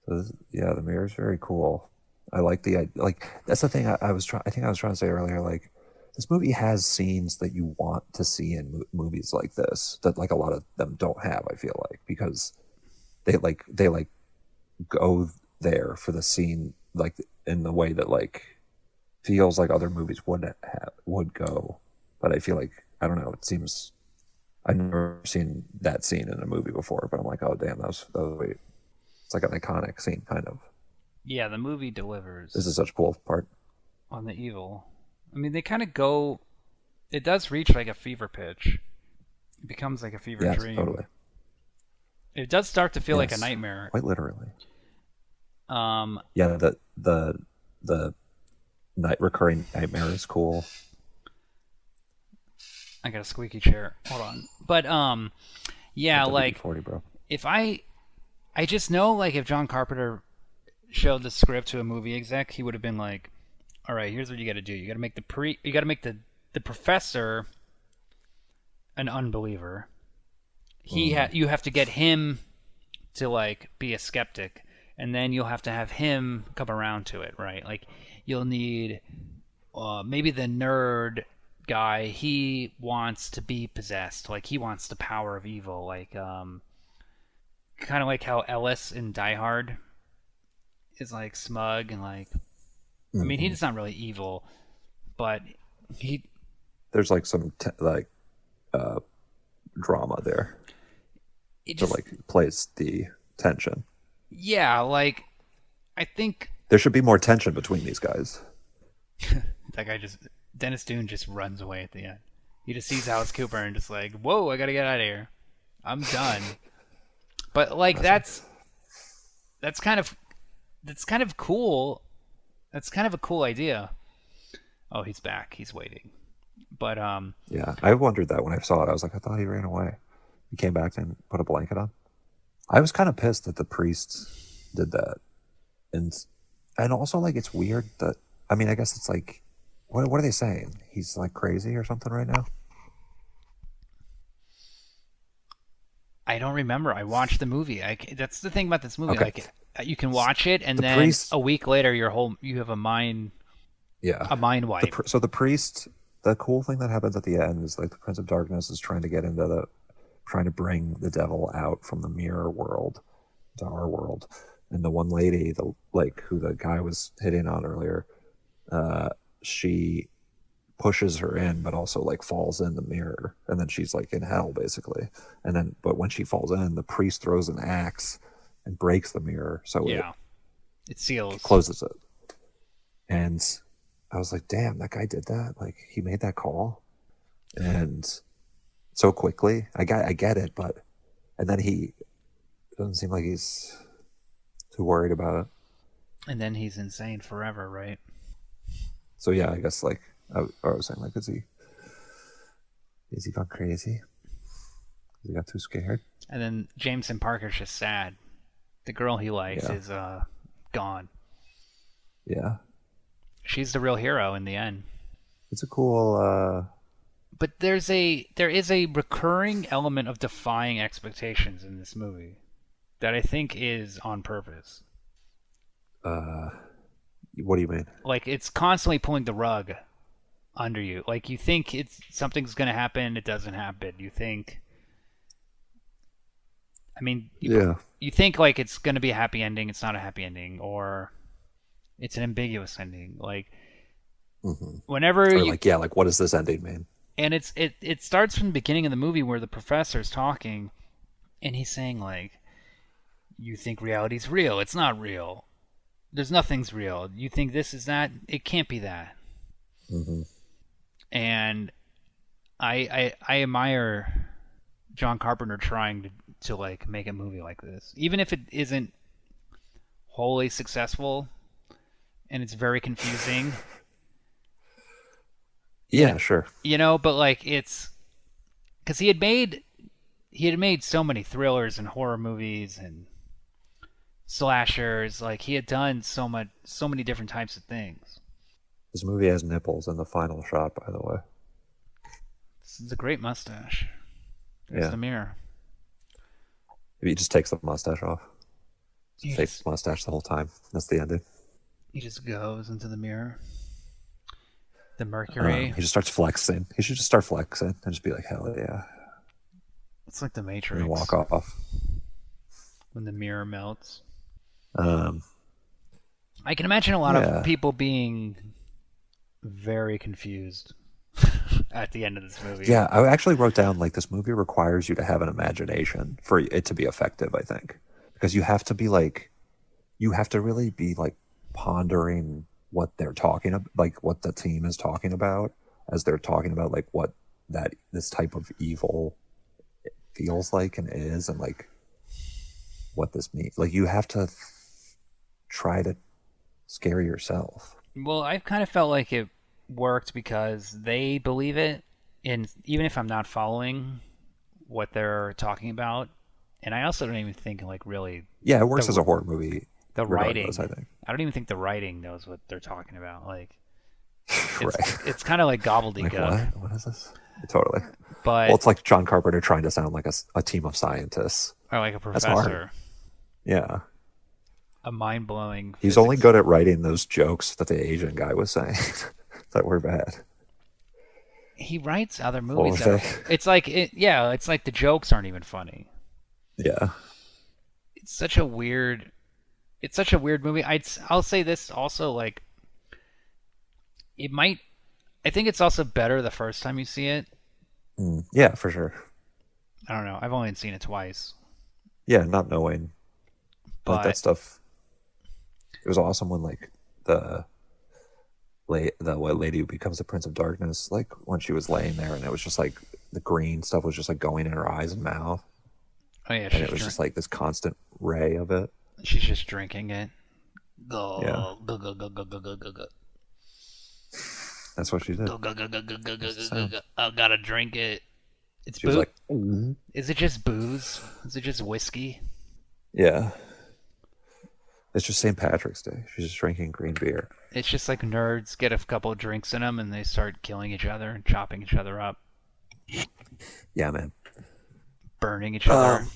Speaker 2: So yeah, the mirror is very cool. I like that's the thing I was trying. I think I was trying to say earlier. Like this movie has scenes that you want to see in movies like this that like a lot of them don't have. I feel like because they go there for the scene like in the way that like feels like other movies would go, but I feel like I don't know. It seems I've never seen that scene in a movie before, but I'm like, oh damn, that was wait. It's like an iconic scene, kind of.
Speaker 1: Yeah, the movie
Speaker 2: This
Speaker 1: delivers
Speaker 2: is such a cool part.
Speaker 1: on the evil. I mean, they kind of go. It does reach like a fever pitch. It becomes like a fever
Speaker 2: Yes,
Speaker 1: dream.
Speaker 2: totally.
Speaker 1: It does start to feel like a
Speaker 2: Yes,
Speaker 1: nightmare.
Speaker 2: quite literally.
Speaker 1: Um,
Speaker 2: Yeah, the night recurring nightmare is cool.
Speaker 1: I got a squeaky chair. Hold on. But yeah,
Speaker 2: That
Speaker 1: like
Speaker 2: WD-40, bro.
Speaker 1: if I just know like if John Carpenter showed the script to a movie exec, he would have been like, "All right, here's what you got to do. You got to make the professor an unbeliever. You have to get him to like be a skeptic, and then you'll have to have him come around to it, right? Like you'll need maybe the nerd guy. He wants to be possessed, like he wants the power of evil, like kind of like how Ellis in Die Hard is like smug and like. I mean,
Speaker 2: Hmm.
Speaker 1: he's not really evil, but he
Speaker 2: There's like some uh, drama there
Speaker 1: it
Speaker 2: that
Speaker 1: just
Speaker 2: like plays the tension.
Speaker 1: yeah, like I think
Speaker 2: There should be more tension between these guys.
Speaker 1: that guy just Dennis Dune just runs away at the end. He just sees Alice Cooper and just like, whoa, I gotta get out of here. I'm done. But like
Speaker 2: Impressive.
Speaker 1: that's kind of that's kind of cool. That's kind of a cool idea. Oh, he's back. He's waiting. But
Speaker 2: Yeah, I wondered that when I saw it. I was like, I thought he ran away. He came back and put a blanket on. I was kind of pissed that the priests did that, and also like it's weird that I mean I guess it's like what are they saying? He's like crazy or something right now.
Speaker 1: I don't remember. I watched the movie. That's the thing about this movie.
Speaker 2: Okay,
Speaker 1: Like you can watch it and
Speaker 2: the
Speaker 1: then
Speaker 2: priest.
Speaker 1: a week later you have
Speaker 2: Yeah,
Speaker 1: a mind wipe.
Speaker 2: so the priest. The cool thing that happens at the end is like the Prince of Darkness is trying to get into the trying to bring the devil out from the mirror world to our world, and the one lady, the like who the guy was hitting on earlier, she pushes her in, but also like falls in the mirror, and then she's like in hell basically. And then, but when she falls in, the priest throws an axe and breaks the mirror, so it
Speaker 1: Yeah. It seals.
Speaker 2: closes it. And I was like, damn, that guy did that. Like he made that call, and so quickly. I get it, but and then he doesn't seem like he's too worried about it.
Speaker 1: And then he's insane forever, right?
Speaker 2: So yeah, I guess like I was saying, like, is he gone crazy? He got too scared.
Speaker 1: And then Jameson Parker's just sad. The girl he likes
Speaker 2: Yeah,
Speaker 1: is gone.
Speaker 2: yeah.
Speaker 1: She's the real hero in the end.
Speaker 2: It's a cool.
Speaker 1: But there is a recurring element of defying expectations in this movie that I think is on purpose.
Speaker 2: Uh, what do you mean?
Speaker 1: Like it's constantly pulling the rug under you. Like you think it's something's going to happen, it doesn't happen. You think I mean,
Speaker 2: Yeah.
Speaker 1: you think like it's going to be a happy ending, it's not a happy ending or it's an ambiguous ending. Like
Speaker 2: Hmm.
Speaker 1: whenever
Speaker 2: Or
Speaker 1: you
Speaker 2: like, yeah, like what does this ending mean?
Speaker 1: and it starts from the beginning of the movie where the professor's talking and he's saying like you think reality's real, it's not real. There's nothing's real. You think this is that, it can't be that.
Speaker 2: Hmm.
Speaker 1: And I admire John Carpenter trying to like make a movie like this. Even if it isn't wholly successful and it's very confusing.
Speaker 2: Yeah, sure.
Speaker 1: But like it's cuz he had made so many thrillers and horror movies and slashers, like he had done so many different types of things.
Speaker 2: This movie has nipples in the final shot, by the way.
Speaker 1: This is a great mustache. There's
Speaker 2: Yeah,
Speaker 1: the mirror.
Speaker 2: he just takes the mustache off. It's a
Speaker 1: He
Speaker 2: fake
Speaker 1: just
Speaker 2: mustache the whole time. That's the ending.
Speaker 1: he just goes into the mirror. The mercury.
Speaker 2: He just starts flexing. He should just start flexing and just be like, hell yeah,
Speaker 1: It's like the
Speaker 2: and then
Speaker 1: Matrix
Speaker 2: walk off.
Speaker 1: when the mirror melts.
Speaker 2: Um,
Speaker 1: I can imagine a lot of
Speaker 2: yeah,
Speaker 1: people being very confused at the end of this movie.
Speaker 2: Yeah, I actually wrote down like this movie requires you to have an imagination for it to be effective, I think. Because you have to be like you have to really be like pondering what they're talking about, like what the team is talking about as they're talking about like what that this type of evil feels like and is and like what this means. Like you have to try to scare yourself.
Speaker 1: Well, I kind of felt like it worked because they believe it, and even if I'm not following what they're talking about, and I also don't even think like really
Speaker 2: Yeah, it works
Speaker 1: the
Speaker 2: as a horror movie
Speaker 1: the
Speaker 2: regardless,
Speaker 1: writing.
Speaker 2: I think.
Speaker 1: I don't even think the writing knows what they're talking about. Like
Speaker 2: Right.
Speaker 1: it's kind of like
Speaker 2: Like
Speaker 1: gobbledygook.
Speaker 2: what? What is this? Totally. Well,
Speaker 1: But
Speaker 2: it's like John Carpenter trying to sound like a team of scientists.
Speaker 1: or like a
Speaker 2: That's hard.
Speaker 1: professor,
Speaker 2: Yeah.
Speaker 1: a mind-blowing
Speaker 2: He's only
Speaker 1: physics.
Speaker 2: good at writing those jokes that the Asian guy was saying that were bad.
Speaker 1: He writes other
Speaker 2: What
Speaker 1: movies
Speaker 2: was
Speaker 1: that are.
Speaker 2: that?
Speaker 1: It's like it's like the jokes aren't even funny.
Speaker 2: Yeah.
Speaker 1: It's such a weird. It's such a weird movie. I'll say this also like it might. I think it's also better the first time you see it.
Speaker 2: Yeah, for sure.
Speaker 1: I don't know. I've only seen it twice,
Speaker 2: Yeah, not knowing like that
Speaker 1: but
Speaker 2: stuff. It was awesome when like the the white lady who becomes the Prince of Darkness, like when she was laying there and it was just like the green stuff was just like going in her eyes and mouth,
Speaker 1: oh yeah,
Speaker 2: and it was just like this constant ray of it.
Speaker 1: she's just drinking it.
Speaker 2: Yeah,
Speaker 1: Go go go go go go go go go
Speaker 2: that's what she did.
Speaker 1: go go go go go go
Speaker 2: That's the
Speaker 1: go
Speaker 2: sound.
Speaker 1: go. I gotta drink it. It's
Speaker 2: She was
Speaker 1: booze.
Speaker 2: like, "Mhm."
Speaker 1: Is it just booze? Is it just whiskey?
Speaker 2: Yeah, it's just St. Patrick's Day. She's just drinking green beer.
Speaker 1: It's just like nerds get a couple of drinks in them and they start killing each other and chopping each other up,
Speaker 2: Yeah, man.
Speaker 1: burning each other.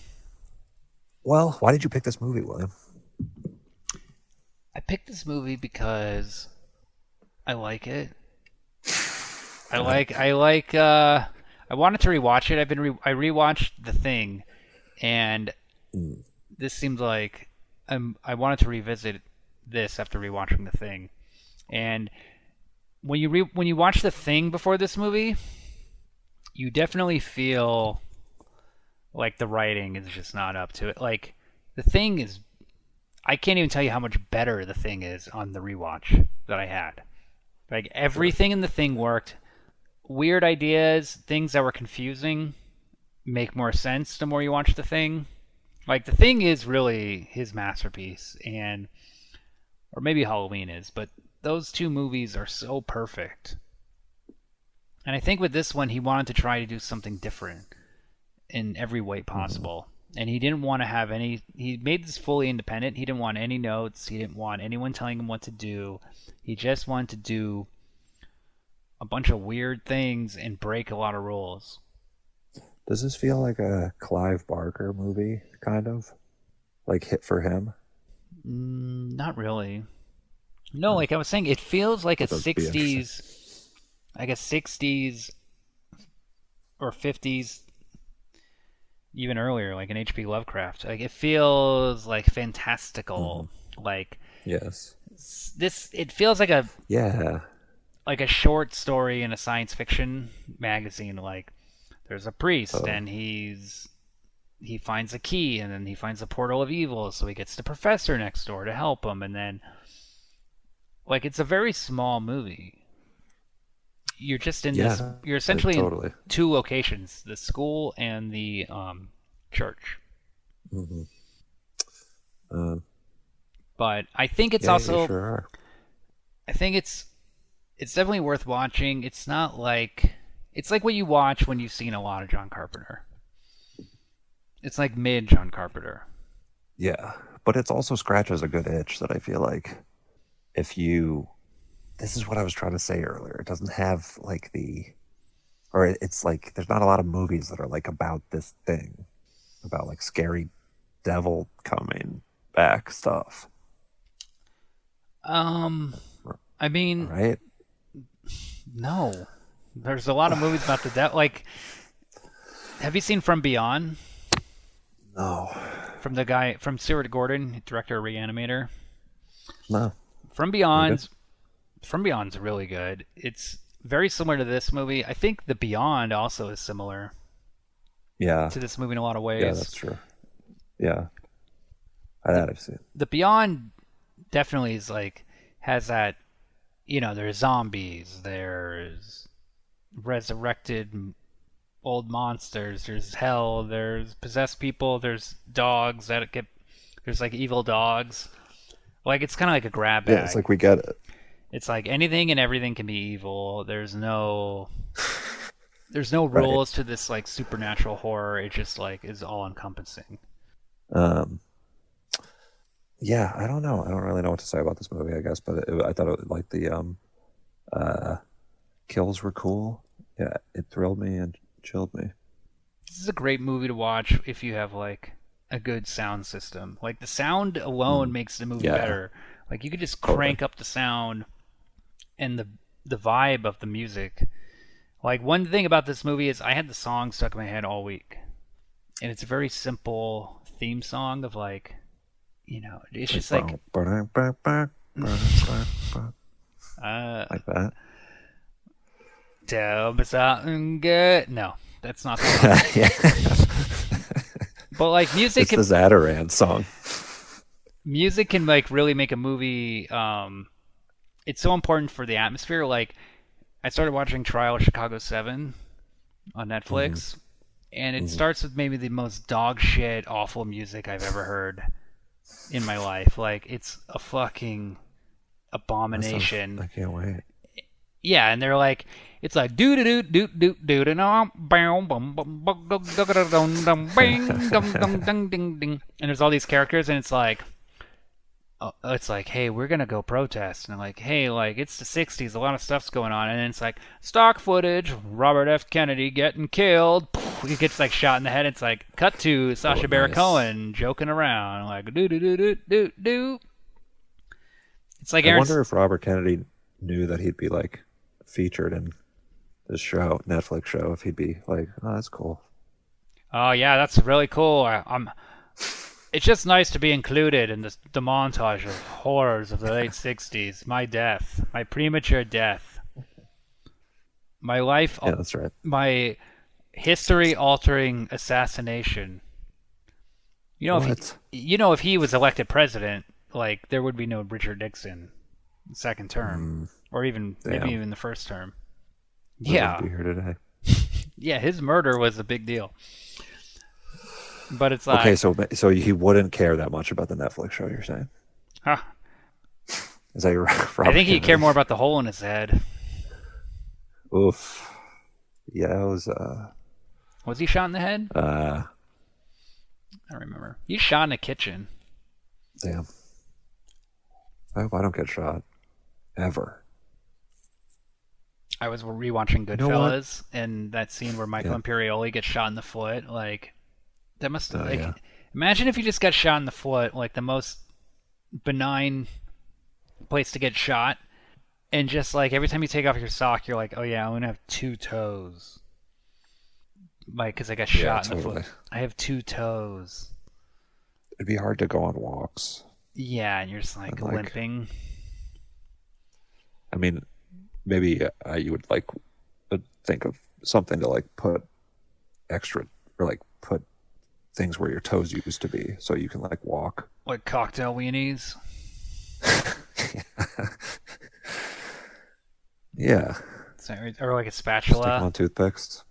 Speaker 2: Well, why did you pick this movie, William?
Speaker 1: I picked this movie because I like it. I wanted to rewatch it. I rewatched The Thing, and this seems like I wanted to revisit this after rewatching The Thing. And when you watch The Thing before this movie, you definitely feel like the writing is just not up to it. Like The Thing is, I can't even tell you how much better The Thing is on the rewatch that I had. Like everything in The Thing worked. Weird ideas, things that were confusing, make more sense the more you watch The Thing. Like The Thing is really his masterpiece, and or maybe Halloween is, but those two movies are so perfect. And I think with this one, he wanted to try to do something different in every way possible. And he didn't want to have any. He made this fully independent. He didn't want any notes. He didn't want anyone telling him what to do. He just wanted to do a bunch of weird things and break a lot of rules.
Speaker 2: Does this feel like a Clive Barker movie, kind of? Like hit for him?
Speaker 1: Not really. No, like I was saying, it feels like a
Speaker 2: That would be interesting.
Speaker 1: '60s, like a '60s or '50s, even earlier, like an H.P. Lovecraft. Like it feels like fantastical. Like
Speaker 2: Yes.
Speaker 1: this, it feels
Speaker 2: Yeah.
Speaker 1: like a short story in a science fiction magazine. Like there's a priest
Speaker 2: Totally.
Speaker 1: and he finds a key and then he finds a portal of evil, so he gets the professor next door to help him, and then like it's a very small movie. You're just in this.
Speaker 2: Yeah.
Speaker 1: You're
Speaker 2: Like
Speaker 1: essentially in
Speaker 2: totally.
Speaker 1: two locations: the school and the church.
Speaker 2: hmm Um,
Speaker 1: But I think it's
Speaker 2: yeah, you
Speaker 1: also.
Speaker 2: sure are.
Speaker 1: I think it's definitely worth watching. It's not like it's like what you watch when you've seen a lot of John Carpenter. It's like mid John Carpenter.
Speaker 2: Yeah. But it's also scratches a good itch that I feel like if you this is what I was trying to say earlier. It doesn't have like it's like there's not a lot of movies that are like about this thing, about like scary devil coming back stuff,
Speaker 1: I mean,
Speaker 2: right?
Speaker 1: no. There's a lot of movies about the devil. Like, have you seen From Beyond?
Speaker 2: No.
Speaker 1: From the guy from Stuart Gordon, director of Reanimator.
Speaker 2: No.
Speaker 1: From
Speaker 2: You good?
Speaker 1: Beyond, From Beyond's really good. It's very similar to this movie. I think The Beyond also is similar
Speaker 2: Yeah,
Speaker 1: to this movie in a lot of
Speaker 2: yeah,
Speaker 1: ways.
Speaker 2: that's true. Yeah, I've seen.
Speaker 1: The Beyond definitely is like has that, there's zombies, there's resurrected old monsters, there's hell, there's possessed people, there's dogs that get, there's like evil dogs. Like it's kind of like a grab bag.
Speaker 2: Yeah, it's like we get it.
Speaker 1: It's like anything and everything can be evil. There's no
Speaker 2: Right.
Speaker 1: rules to this like supernatural horror. It just like is all encompassing.
Speaker 2: Um, yeah, I don't know. I don't really know what to say about this movie, I guess, but I thought like the uh, kills were cool. Yeah, it thrilled me and chilled me.
Speaker 1: This is a great movie to watch if you have like a good sound system. Like the sound alone makes the movie
Speaker 2: Yeah.
Speaker 1: better. Like you could just
Speaker 2: Totally.
Speaker 1: crank up the sound and the vibe of the music. Like one thing about this movie is I had the song stuck in my head all week. And it's a very simple theme song of like, it's just like
Speaker 2: like that.
Speaker 1: tell me something good. No, that's not the song.
Speaker 2: Yeah,
Speaker 1: But like music
Speaker 2: it's the Zatarran song.
Speaker 1: music can like really make a movie. It's so important for the atmosphere. Like I started watching Trial of Chicago 7 on Netflix, and it starts with maybe the most dog shit awful music I've ever heard in my life. Like it's a fucking abomination.
Speaker 2: I can't wait.
Speaker 1: Yeah, and they're like, it's like doo doo doo doo doo doo no bam bum bum bum dum dum dum dum bing dum dum dum ding ding, and there's all these characters, and it's like, hey, we're gonna go protest, and like, hey, like it's the '60s, a lot of stuff's going on, and then it's like stock footage, Robert F. Kennedy getting killed, he gets like shot in the head. It's like cut to Sacha Baron
Speaker 2: nice.
Speaker 1: Cohen joking around, like doo doo doo doo doo doo. It's like
Speaker 2: I
Speaker 1: Aaron's.
Speaker 2: wonder if Robert Kennedy knew that he'd be like featured in this show, Netflix show. If he'd be like, oh, that's cool.
Speaker 1: Oh yeah, that's really cool. It's just nice to be included in the montage of horrors of the late '60s. My death, my premature death, my life,
Speaker 2: Yeah, that's right.
Speaker 1: my history-altering assassination.
Speaker 2: What?
Speaker 1: If he was elected president, like there would be no Richard Nixon second term, or even
Speaker 2: Damn.
Speaker 1: maybe even the first term.
Speaker 2: I
Speaker 1: Yeah,
Speaker 2: wouldn't be here today.
Speaker 1: yeah, his murder was a big deal. But it's like,
Speaker 2: Okay, so he wouldn't care that much about the Netflix show. You're saying?
Speaker 1: huh,
Speaker 2: Is that your? Robert
Speaker 1: I think he'd
Speaker 2: Kennedy?
Speaker 1: care more about the hole in his head.
Speaker 2: Oof. Yeah, it was.
Speaker 1: Was he shot in the head?
Speaker 2: Uh.
Speaker 1: I don't remember. He's shot in a kitchen.
Speaker 2: Damn. I hope I don't get shot. Ever.
Speaker 1: I was rewatching
Speaker 2: know what?
Speaker 1: Goodfellas, and that scene where Michael
Speaker 2: Yeah.
Speaker 1: Imperioli gets shot in the foot, like that must like
Speaker 2: Yeah.
Speaker 1: imagine if you just got shot in the foot, like the most benign place to get shot, and just like every time you take off your sock, you're like, oh yeah, I'm gonna have two toes, like because I got shot in the
Speaker 2: totally.
Speaker 1: foot. I have two toes.
Speaker 2: It'd be hard to go on walks.
Speaker 1: Yeah, and you're just like
Speaker 2: And, like,
Speaker 1: limping.
Speaker 2: I mean, maybe you would like think of something to like put extra or like put things where your toes used to be, so you can like walk.
Speaker 1: Like cocktail weenies.
Speaker 2: Yeah.
Speaker 1: Or like a
Speaker 2: Stick them
Speaker 1: spatula.
Speaker 2: on toothpicks.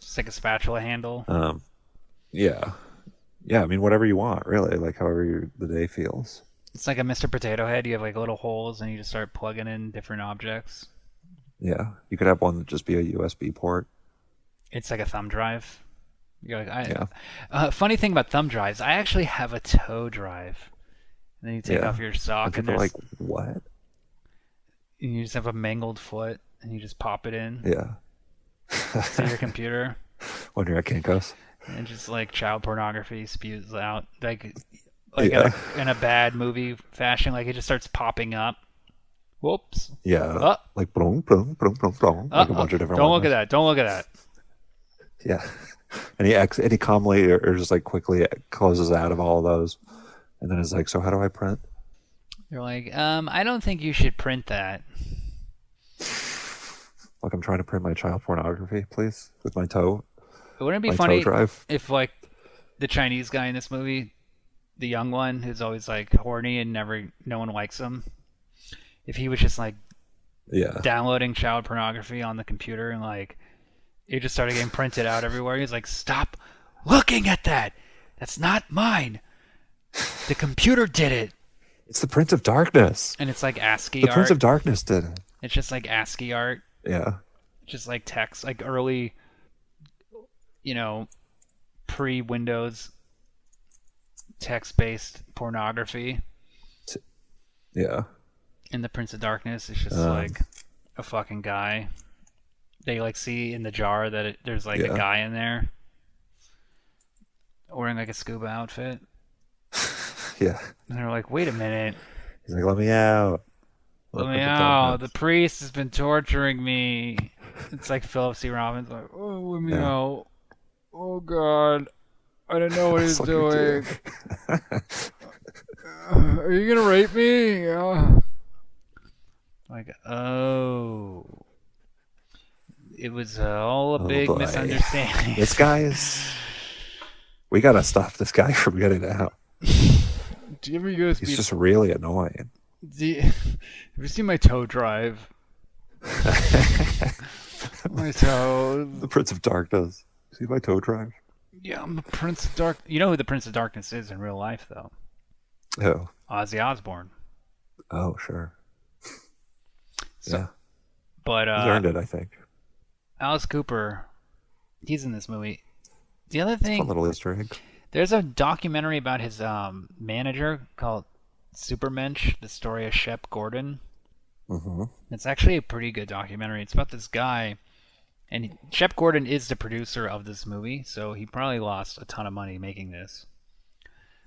Speaker 1: Just like a spatula handle.
Speaker 2: Yeah. Yeah, I mean, whatever you want, really, like however the day feels.
Speaker 1: It's like a Mr. Potato Head. You have like little holes and you just start plugging in different objects.
Speaker 2: Yeah. You could have one that just be a USB port.
Speaker 1: It's like a thumb drive. You're like,
Speaker 2: Yeah.
Speaker 1: funny thing about thumb drives, I actually have a toe drive. And then you take
Speaker 2: Yeah.
Speaker 1: off your sock
Speaker 2: And
Speaker 1: and
Speaker 2: people are
Speaker 1: there's
Speaker 2: like, what?
Speaker 1: and you just have a mangled foot and you just pop it in
Speaker 2: Yeah.
Speaker 1: to your computer
Speaker 2: When you're at Kinko's.
Speaker 1: and just like child pornography spews out like
Speaker 2: Yeah.
Speaker 1: in a bad movie fashion. Like it just starts popping up. Whoops.
Speaker 2: Yeah. Like, boom, boom, boom, boom, boom. Like a bunch of different
Speaker 1: Don't look
Speaker 2: ones.
Speaker 1: at that. Don't look at that.
Speaker 2: Yeah. And he calmly or just like quickly closes out of all of those. And then is like, so how do I print?
Speaker 1: They're like, I don't think you should print that.
Speaker 2: Like, I'm trying to print my child pornography, please, with my toe,
Speaker 1: Wouldn't it be
Speaker 2: my toe
Speaker 1: funny
Speaker 2: drive.
Speaker 1: if like the Chinese guy in this movie, the young one who's always like horny and no one likes him, if he was just like
Speaker 2: Yeah.
Speaker 1: downloading child pornography on the computer and like it just started getting printed out everywhere. He's like, stop looking at that. That's not mine. The computer did it.
Speaker 2: It's the Prince of Darkness.
Speaker 1: And it's like ASCII
Speaker 2: The
Speaker 1: art.
Speaker 2: Prince of Darkness did it.
Speaker 1: It's just like ASCII art.
Speaker 2: Yeah.
Speaker 1: Just like text, like early, pre-Windows text-based pornography.
Speaker 2: Yeah.
Speaker 1: And the Prince of Darkness is just like a fucking guy. They like see in the jar that there's like a guy in there wearing like a scuba outfit.
Speaker 2: Yeah.
Speaker 1: And they're like, wait a minute.
Speaker 2: He's like, let me out.
Speaker 1: Let me out. The priest has been torturing me. It's like Philip C. Robbins, like, oh, let me out. Oh, God. I didn't know what he was doing. Are you going to rape me? Like, oh. It was all a big misunderstanding.
Speaker 2: This guy is... We got to stop this guy from getting out.
Speaker 1: Do you ever
Speaker 2: He's just really annoying.
Speaker 1: Have you seen my toe drive? My toe.
Speaker 2: The Prince of Darkness. See my toe drive?
Speaker 1: Yeah, I'm the Prince of Dark. You know who the Prince of Darkness is in real life, though?
Speaker 2: Who?
Speaker 1: Ozzy Osbourne.
Speaker 2: Oh, sure.
Speaker 1: So,
Speaker 2: yeah.
Speaker 1: But
Speaker 2: he's earned it, I think.
Speaker 1: Alice Cooper, he's in this movie. The other thing,
Speaker 2: fun little Easter egg.
Speaker 1: There's a documentary about his manager called Supermensch, the story of Shep Gordon.
Speaker 2: Mm-hmm.
Speaker 1: It's actually a pretty good documentary. It's about this guy, and Shep Gordon is the producer of this movie, so he probably lost a ton of money making this.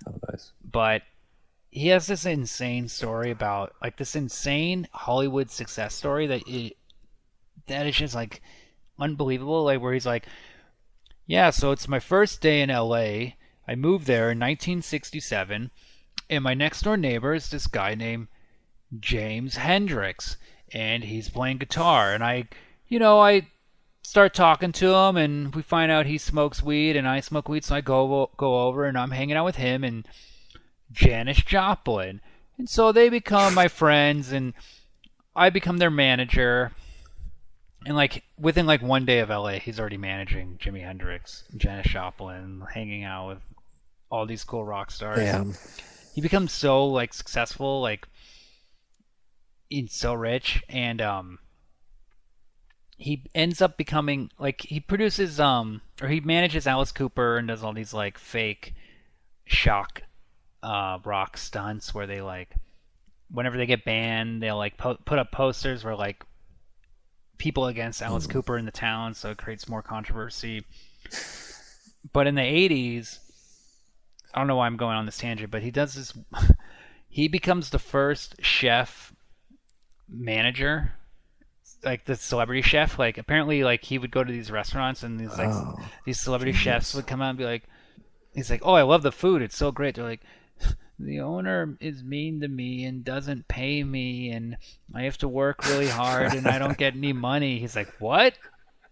Speaker 2: Oh, nice.
Speaker 1: But he has this insane story about, like, this insane Hollywood success story that is just, like, unbelievable. Like, where he's like, yeah, so it's my first day in LA. I moved there in 1967, and my next door neighbor is this guy named James Hendricks, and he's playing guitar, and I start talking to him, and we find out he smokes weed, and I smoke weed, so I go over, and I'm hanging out with him and Janis Joplin, and so they become my friends, and I become their manager. And like within like one day of LA, he's already managing Jimi Hendrix, Janis Joplin, hanging out with all these cool rock stars.
Speaker 2: Damn.
Speaker 1: He becomes so like successful, like he's so rich, and he ends up becoming like he produces or he manages Alice Cooper and does all these like fake shock rock stunts where they like whenever they get banned, they'll like put up posters where like people against Alice Cooper in the town, so it creates more controversy. But in the 80s, I don't know why I'm going on this tangent, but he does this. He becomes the first chef manager, like the celebrity chef. Like apparently, like he would go to these restaurants and these celebrity chefs would come out and be like, he's like, oh, I love the food, it's so great. They're like, the owner is mean to me and doesn't pay me, and I have to work really hard, and I don't get any money. He's like, what?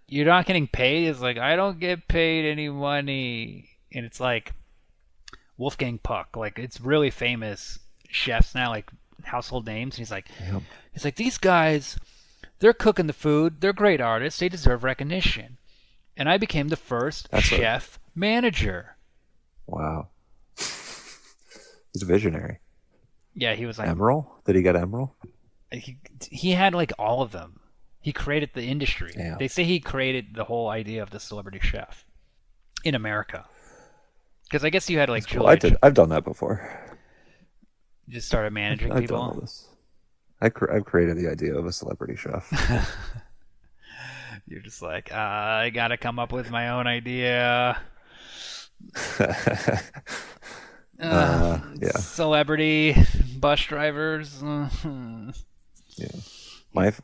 Speaker 1: You're not getting paid? He's like, I don't get paid any money. And it's like Wolfgang Puck, like it's really famous chefs now, like household names. And he's like, these guys, they're cooking the food. They're great artists. They deserve recognition. And I became the first chef manager.
Speaker 2: Wow. He's a visionary.
Speaker 1: Yeah, he was like
Speaker 2: Emerald? Did he get Emerald?
Speaker 1: He had like all of them. He created the industry.
Speaker 2: Yeah.
Speaker 1: They say he created the whole idea of the celebrity chef in America. Because I guess you had like
Speaker 2: Julia. I've done that before.
Speaker 1: You just started managing
Speaker 2: I've
Speaker 1: people.
Speaker 2: Done all this. I've created the idea of a celebrity chef.
Speaker 1: You're just like, I gotta come up with my own idea.
Speaker 2: Yeah.
Speaker 1: Celebrity bus drivers.
Speaker 2: My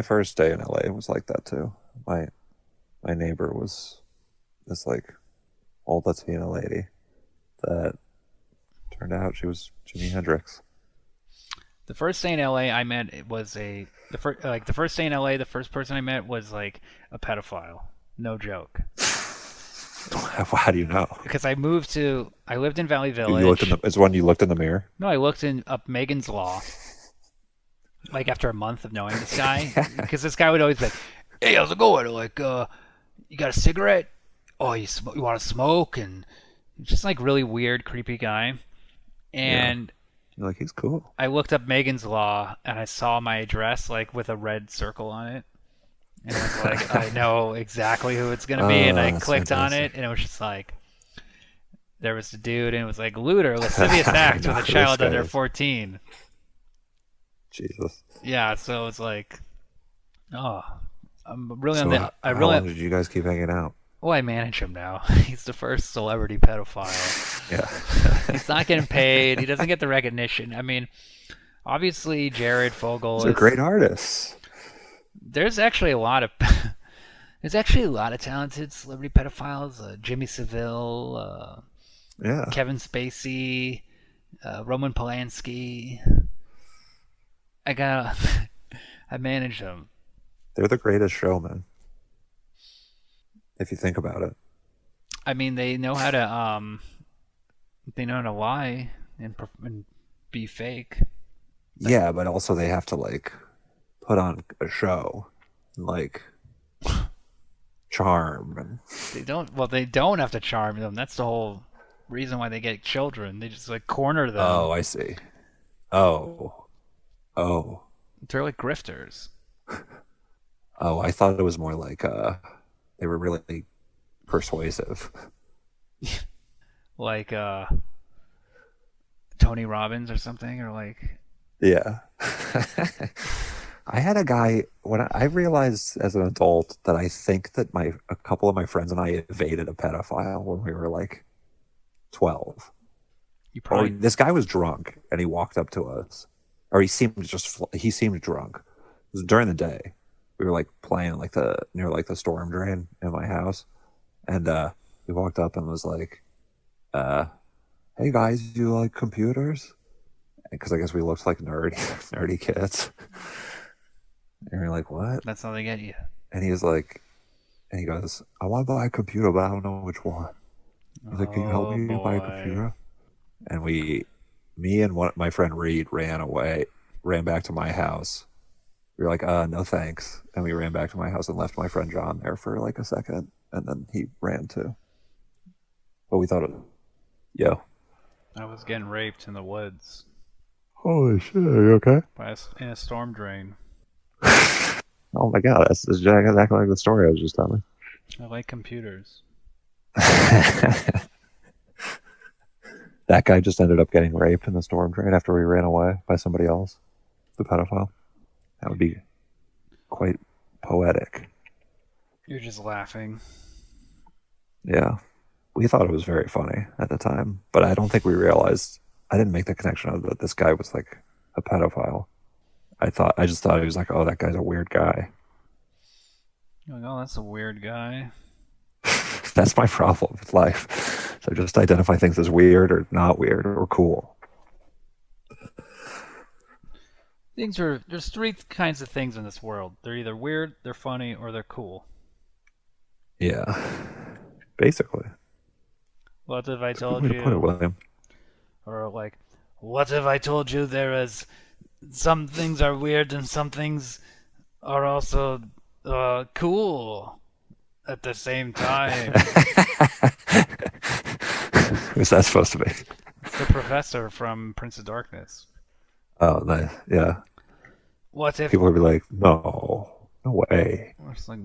Speaker 2: first day in LA was like that too. My neighbor was this like old Latina lady that turned out she was Jimi Hendrix.
Speaker 1: The first day in LA I met was the first day in LA. The first person I met was like a pedophile. No joke.
Speaker 2: How do you know?
Speaker 1: Because I lived in Valley
Speaker 2: You looked in
Speaker 1: Village.
Speaker 2: the. It's when you looked in the mirror.
Speaker 1: No, I looked in up Megan's Law. Like after a month of knowing this guy, because this guy would always be like, "Hey, how's it going? Like, you got a cigarette? Oh, you want to smoke?" And just like really weird, creepy guy.
Speaker 2: Yeah.
Speaker 1: And
Speaker 2: You're like, he's cool.
Speaker 1: I looked up Megan's Law, and I saw my address like with a red circle on it, and I was like, I know exactly who it's gonna be. And I
Speaker 2: That's
Speaker 1: clicked on
Speaker 2: fantastic.
Speaker 1: it, and it was just like there was the dude, and it was like looter, lascivious act with a
Speaker 2: This
Speaker 1: child
Speaker 2: guy
Speaker 1: under
Speaker 2: is-
Speaker 1: 14.
Speaker 2: Jesus.
Speaker 1: Yeah, so it's like, oh, I'm really
Speaker 2: So
Speaker 1: on the. I
Speaker 2: how
Speaker 1: really.
Speaker 2: long did you guys keep hanging out?
Speaker 1: Well, I manage him now. He's the first celebrity pedophile.
Speaker 2: Yeah.
Speaker 1: He's not getting paid. He doesn't get the recognition. I mean, obviously, Jared Fogle
Speaker 2: These are
Speaker 1: is.
Speaker 2: great artists.
Speaker 1: There's actually a lot of. There's actually a lot of talented celebrity pedophiles. Jimmy Seville,
Speaker 2: Yeah.
Speaker 1: Kevin Spacey, Roman Polanski. I manage them.
Speaker 2: They're the greatest showmen. If you think about it.
Speaker 1: I mean, they know how to lie and be fake.
Speaker 2: Yeah, but also they have to like put on a show, and, like charm, and
Speaker 1: They don't have to charm them. That's the whole reason why they get children. They just like corner them.
Speaker 2: oh, I see. Oh, oh,
Speaker 1: They're like grifters.
Speaker 2: oh! I thought it was more like they were really persuasive.
Speaker 1: Like Tony Robbins or something, or like
Speaker 2: Yeah. I had a guy when I realized as an adult that I think that a couple of my friends and I evaded a pedophile when we were like 12.
Speaker 1: you
Speaker 2: Or
Speaker 1: probably
Speaker 2: this guy was drunk and he walked up to us, or he seemed drunk. It was during the day. We were like playing like near like the storm drain in my house, and he walked up and was like, "Hey guys, you like computers?" Because I guess we looked like nerdy kids. And we are like, "What?"
Speaker 1: that's how they get you.
Speaker 2: And he was like, and he goes, "I want to buy a computer, but I don't know which one." He's like, "Can you help
Speaker 1: Oh
Speaker 2: me buy a
Speaker 1: boy.
Speaker 2: computer?" And me and my friend Reed ran back to my house. We were like, no thanks. And we ran back to my house and left my friend John there for like a second. And then he ran too. But we thought, yo.
Speaker 1: I was getting raped in the woods
Speaker 2: Holy shit, are you okay?
Speaker 1: in a storm drain.
Speaker 2: Oh my God, that's exactly like the story I was just telling.
Speaker 1: I like computers.
Speaker 2: That guy just ended up getting raped in the storm drain after we ran away by somebody else, the pedophile. That would be quite poetic.
Speaker 1: You're just laughing.
Speaker 2: Yeah. We thought it was very funny at the time, but I don't think we realized. I didn't make the connection of that this guy was like a pedophile. I just thought he was like, oh, that guy's a weird guy.
Speaker 1: You're like, oh, that's a weird guy.
Speaker 2: That's my problem with life. So just identify things as weird or not weird or cool.
Speaker 1: There's three kinds of things in this world. They're either weird, they're funny, or they're cool.
Speaker 2: Yeah. Basically.
Speaker 1: What if I
Speaker 2: That's a
Speaker 1: told
Speaker 2: good way to put it,
Speaker 1: you?
Speaker 2: William.
Speaker 1: Or like, what if I told you there is some things are weird and some things are also cool at the same time?
Speaker 2: Who's that supposed to be?
Speaker 1: It's the professor from Prince of Darkness.
Speaker 2: Oh, nice. Yeah.
Speaker 1: What if
Speaker 2: People would be like, no way.
Speaker 1: We're just like,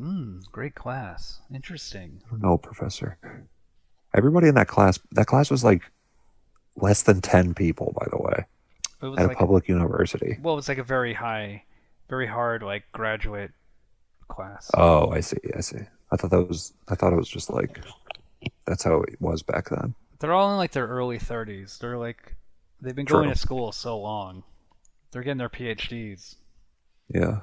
Speaker 1: great class. Interesting.
Speaker 2: No, professor. Everybody in that class was like less than 10 people, by the way,
Speaker 1: It was
Speaker 2: at a
Speaker 1: like
Speaker 2: public university.
Speaker 1: well, it was like a very hard like graduate class.
Speaker 2: Oh, I see. I thought it was just like, that's how it was back then.
Speaker 1: They're all in like their early 30s. They've been going
Speaker 2: True.
Speaker 1: to school so long. They're getting their PhDs.
Speaker 2: Yeah.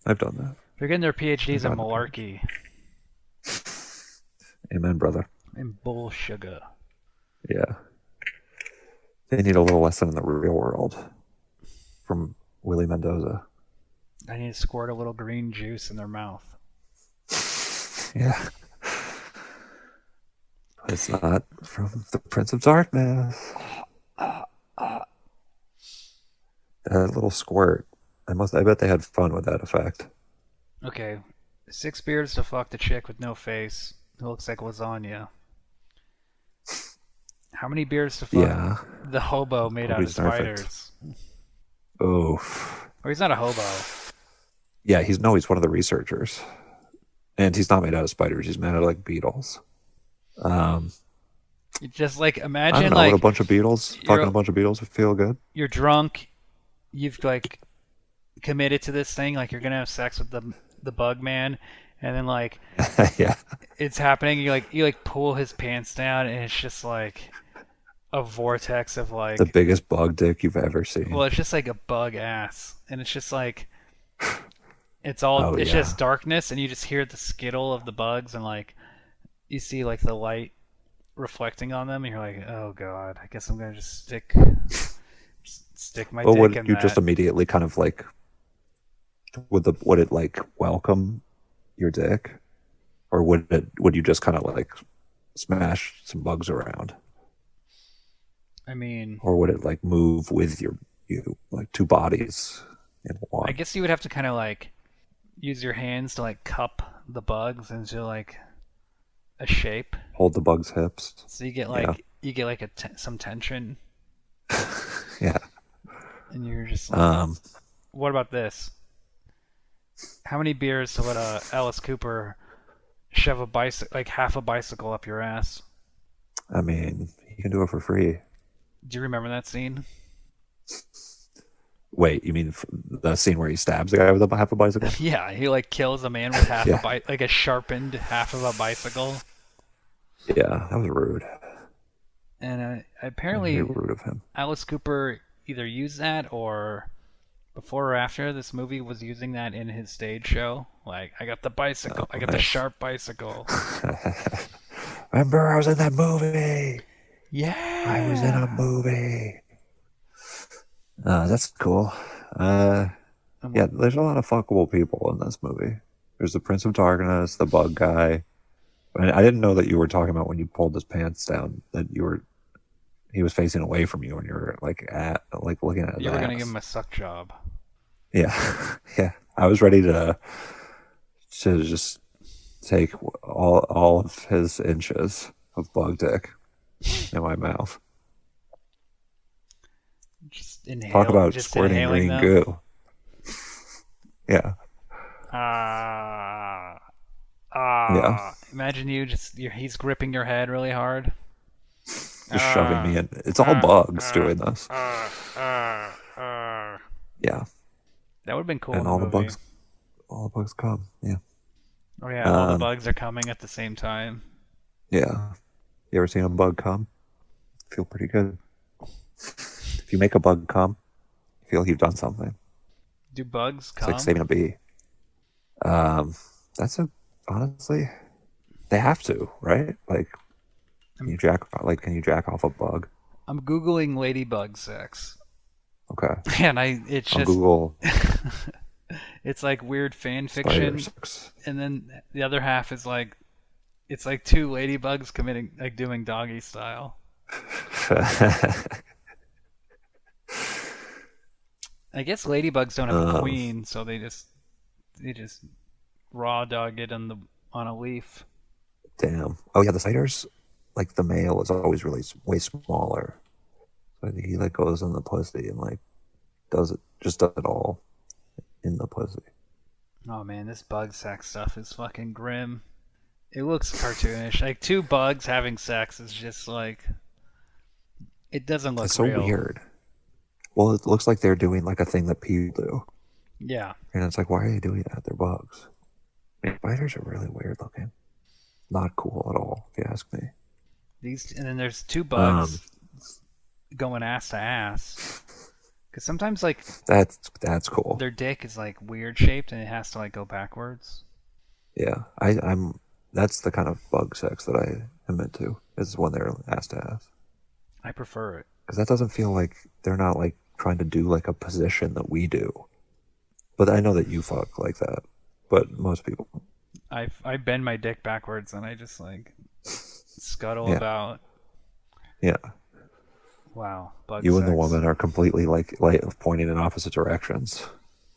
Speaker 2: I've done that.
Speaker 1: They're getting their PhDs in
Speaker 2: I've done
Speaker 1: malarkey
Speaker 2: Amen, brother.
Speaker 1: and bull sugar.
Speaker 2: Yeah. They need a little lesson in the real world. from Willie Mendoza.
Speaker 1: I need to squirt a little green juice in their mouth.
Speaker 2: Yeah. But it's not from the Prince of Darkness. That little squirt. I bet they had fun with that effect.
Speaker 1: Okay, 6 beers to fuck the chick with no face who looks like lasagna. How many beers to fuck the hobo made out of spiders?
Speaker 2: Oof.
Speaker 1: Or he's not a hobo.
Speaker 2: Yeah, he's one of the researchers. And he's not made out of spiders, he's made out of like beetles.
Speaker 1: Just like
Speaker 2: I
Speaker 1: imagine
Speaker 2: don't know,
Speaker 1: like
Speaker 2: would a bunch of beetles, fucking a bunch of beetles would feel good?
Speaker 1: You're drunk, you've like committed to this thing, like you're gonna have sex with the bug man, and then like
Speaker 2: yeah,
Speaker 1: it's happening, you like pull his pants down and it's just like a vortex of like
Speaker 2: the biggest bug dick you've ever seen.
Speaker 1: Well, it's just like a bug ass, and it's just like it's just darkness, and you just hear the skittle of the bugs, and like you see like the light reflecting on them, and you're like, oh god, I guess I'm gonna just stick my dick
Speaker 2: would
Speaker 1: in
Speaker 2: you
Speaker 1: that.
Speaker 2: just immediately kind of like would it like welcome your dick, or would you just kind of like smash some bugs around?
Speaker 1: I mean,
Speaker 2: or would it like move with you like two bodies in one?
Speaker 1: I guess you would have to kind of like use your hands to like cup the bugs into like a shape.
Speaker 2: Hold the bug's hips.
Speaker 1: So you get like some tension.
Speaker 2: Yeah.
Speaker 1: And you're just like, what about this? How many beers to let Alice Cooper shove half a bicycle up your ass?
Speaker 2: I mean, you can do it for free.
Speaker 1: Do you remember that scene?
Speaker 2: Wait, you mean the scene where he stabs the guy with half a bicycle?
Speaker 1: Yeah, he like kills a man with half a sharpened half of a bicycle.
Speaker 2: Yeah, that was rude.
Speaker 1: And apparently,
Speaker 2: very rude of him.
Speaker 1: Alice Cooper either used that or before or after this movie was using that in his stage show. Like, I got the bicycle, I got the sharp bicycle.
Speaker 2: Remember, I was in that movie.
Speaker 1: Yeah,
Speaker 2: I was in a movie. That's cool. Yeah, there's a lot of fuckable people in this movie. There's the Prince of Darkness, the bug guy. I didn't know that you were talking about when you pulled his pants down that he was facing away from you and you were like looking at his
Speaker 1: You were
Speaker 2: ass.
Speaker 1: gonna give him a suck job.
Speaker 2: Yeah, yeah. I was ready to just take all of his inches of bug dick in my mouth.
Speaker 1: Just inhale.
Speaker 2: Talk about
Speaker 1: just
Speaker 2: squirting green
Speaker 1: them.
Speaker 2: goo. Yeah. Yeah.
Speaker 1: Imagine he's gripping your head really hard.
Speaker 2: Just shoving me in. It's all bugs doing this. Yeah.
Speaker 1: That would have been cool.
Speaker 2: And all the bugs come. Yeah.
Speaker 1: Oh yeah, all the bugs are coming at the same time.
Speaker 2: Yeah. You ever seen a bug come? Feel pretty good. If you make a bug come, you feel you've done something.
Speaker 1: Do bugs come?
Speaker 2: It's like saving a bee. Honestly, they have to, right? Like, can you jack off a bug?
Speaker 1: I'm Googling ladybug sex.
Speaker 2: Okay.
Speaker 1: And it's just
Speaker 2: Google.
Speaker 1: It's like weird fan fiction,
Speaker 2: sex.
Speaker 1: And then the other half is like, it's like two ladybugs doing doggy style. I guess ladybugs don't have a queen, so they just raw dog it on a leaf.
Speaker 2: Damn. Oh yeah, the spiders, like the male is always really way smaller. So I think he like goes in the pussy and like does it all in the pussy.
Speaker 1: Oh man, this bug sex stuff is fucking grim. It looks cartoonish. Like two bugs having sex is just like, it doesn't look
Speaker 2: so
Speaker 1: real.
Speaker 2: Weird. Well, it looks like they're doing like a thing that people do.
Speaker 1: Yeah.
Speaker 2: And it's like, why are you doing that? They're bugs. I mean, spiders are really weird looking. Not cool at all, if you ask me.
Speaker 1: And then there's two bugs going ass to ass. Because sometimes like
Speaker 2: that's cool.
Speaker 1: Their dick is like weird shaped and it has to like go backwards.
Speaker 2: Yeah, that's the kind of bug sex that I am into. Is when they're ass to ass.
Speaker 1: I prefer it
Speaker 2: because that doesn't feel like they're not like trying to do like a position that we do. But I know that you fuck like that. But most people,
Speaker 1: I bend my dick backwards and I just like scuttle
Speaker 2: yeah,
Speaker 1: about.
Speaker 2: yeah.
Speaker 1: Wow, bug
Speaker 2: You and the
Speaker 1: sex.
Speaker 2: woman are completely like pointing in opposite directions,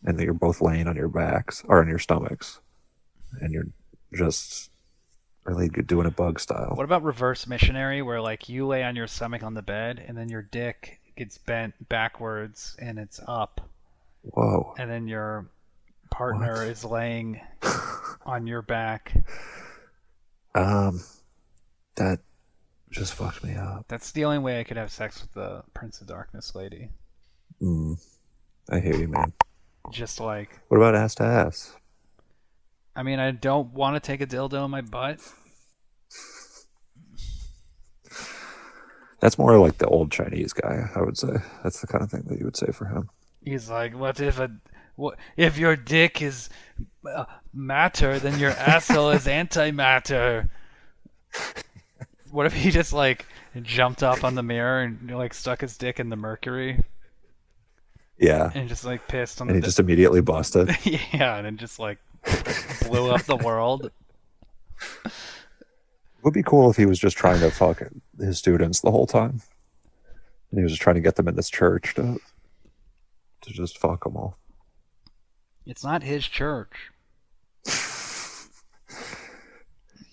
Speaker 2: and you're both laying on your backs or on your stomachs, and you're just really doing a bug
Speaker 1: What
Speaker 2: style.
Speaker 1: about reverse missionary, where like you lay on your stomach on the bed and then your dick gets bent backwards and it's up,
Speaker 2: Whoa,
Speaker 1: and then your partner
Speaker 2: what?
Speaker 1: is laying on your back.
Speaker 2: Um, that just fucked me up.
Speaker 1: That's the only way I could have sex with the Prince of Darkness lady.
Speaker 2: Mm, I hear you, man.
Speaker 1: Just like,
Speaker 2: What about ass to ass?
Speaker 1: I mean, I don't want to take a dildo in my butt.
Speaker 2: That's more like the old Chinese guy, I would say. That's the kind of thing that you would say for him.
Speaker 1: He's like, what if your dick is matter, then your asshole is antimatter. What if he just like jumped up on the mirror and like stuck his dick in the mercury
Speaker 2: Yeah,
Speaker 1: and just like pissed on
Speaker 2: and he
Speaker 1: the
Speaker 2: just immediately busted.
Speaker 1: yeah, and it just like blew up the world.
Speaker 2: It would be cool if he was just trying to fuck his students the whole time, and he was just trying to get them in this church to just fuck them all.
Speaker 1: It's not his church.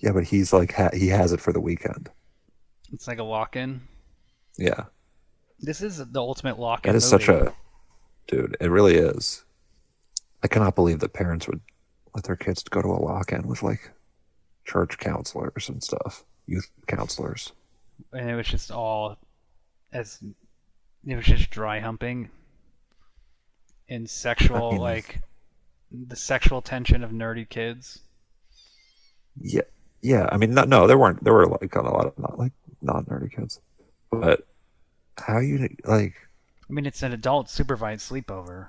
Speaker 2: Yeah, but he's like he has it for the weekend.
Speaker 1: It's like a lock-in.
Speaker 2: Yeah,
Speaker 1: This is the ultimate
Speaker 2: that
Speaker 1: lock-in
Speaker 2: is such
Speaker 1: movie.
Speaker 2: a dude. It really is. I cannot believe that parents would let their kids go to a lock-in with like church counselors and stuff, youth counselors.
Speaker 1: And it was just all as it was just dry humping and
Speaker 2: I
Speaker 1: sexual
Speaker 2: mean,
Speaker 1: like the sexual tension of nerdy kids.
Speaker 2: yeah, yeah. I mean, no, there were like a lot of not like non-nerdy kids, but how you like?
Speaker 1: I mean, it's an adult supervised sleepover.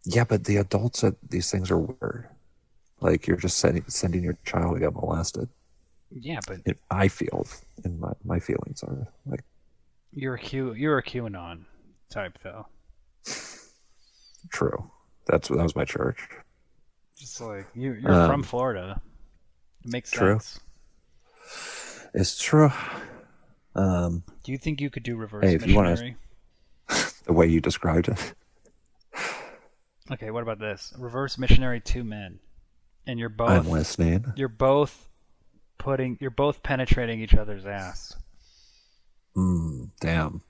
Speaker 2: Yeah, but the adults at these things are weird. Like you're just sending your child to get molested.
Speaker 1: Yeah, but
Speaker 2: I feel, and my feelings are like
Speaker 1: you're a QAnon type though.
Speaker 2: true. That was my church.
Speaker 1: Just like you're from
Speaker 2: Um,
Speaker 1: Florida. It makes
Speaker 2: true.
Speaker 1: sense.
Speaker 2: It's true. Um,
Speaker 1: Do you think you could do
Speaker 2: hey,
Speaker 1: reverse
Speaker 2: if you want to,
Speaker 1: missionary?
Speaker 2: the way you described it,
Speaker 1: Okay, what about this? Reverse missionary two men. And
Speaker 2: I'm listening.
Speaker 1: you're both penetrating each other's ass.
Speaker 2: Damn,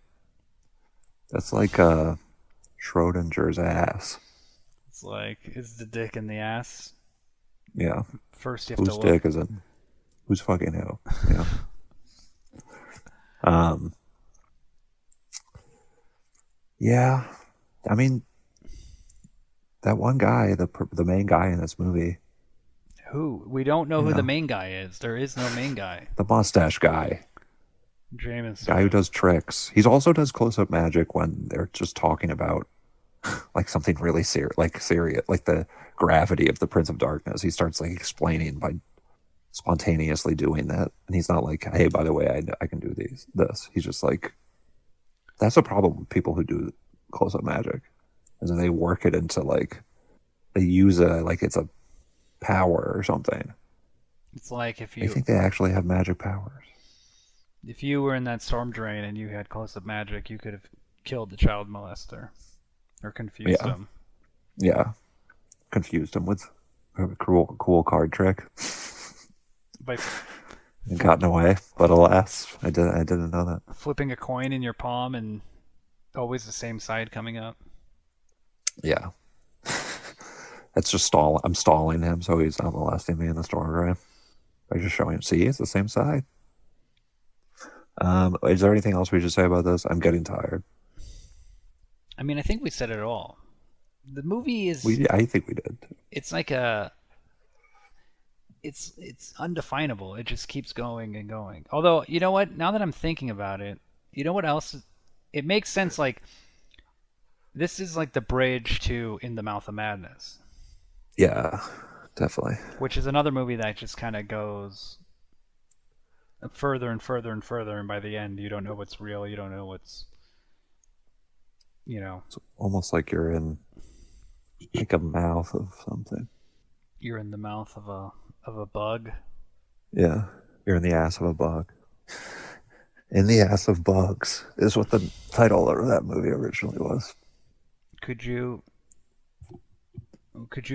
Speaker 2: that's like Schrodinger's ass.
Speaker 1: It's like, is the dick in the ass?
Speaker 2: Yeah,
Speaker 1: First you have to
Speaker 2: whose
Speaker 1: look.
Speaker 2: dick is it? Who's fucking who? Yeah. Um. Yeah. I mean, that one guy, the main guy in this movie,
Speaker 1: Who? We don't know
Speaker 2: you
Speaker 1: who the
Speaker 2: know,
Speaker 1: main guy is. There is no main guy.
Speaker 2: the mustache guy, guy who
Speaker 1: Jameson.
Speaker 2: does tricks. He also does close-up magic when they're just talking about like something really serious, like the gravity of the Prince of Darkness. He starts like explaining by spontaneously doing that, and he's not like, "Hey, by the way, I can do this." He's just like, that's a problem with people who do close-up magic, is that they work it into like they use a like it's a power or something.
Speaker 1: It's like
Speaker 2: They think they actually have magic powers.
Speaker 1: if you were in that storm drain and you had close up magic, you could have killed the child molester or confused
Speaker 2: Yeah,
Speaker 1: him.
Speaker 2: yeah. Confused him with a cool card trick
Speaker 1: By
Speaker 2: and gotten away. But alas, I didn't know that.
Speaker 1: flipping a coin in your palm and always the same side coming up.
Speaker 2: Yeah, that's just stall. I'm stalling him so he's not molesting me in the storm drain. By just showing him. See, it's the same side. Is there anything else we should say about this? I'm getting tired.
Speaker 1: I mean, I think we said it all. The movie is
Speaker 2: I think we did.
Speaker 1: it's like a it's undefinable. It just keeps going and going. Although, you know what? Now that I'm thinking about it, you know what else? It makes sense. Like this is like the bridge to In the Mouth of Madness,
Speaker 2: Yeah, definitely.
Speaker 1: which is another movie that just kind of goes further and further and further, and by the end, you don't know what's real. You don't know what's You know,
Speaker 2: It's almost like you're in like a mouth of something.
Speaker 1: you're in the mouth of a bug.
Speaker 2: Yeah, you're in the ass of a bug. In the ass of bugs is what the title of that movie originally was.
Speaker 1: Could you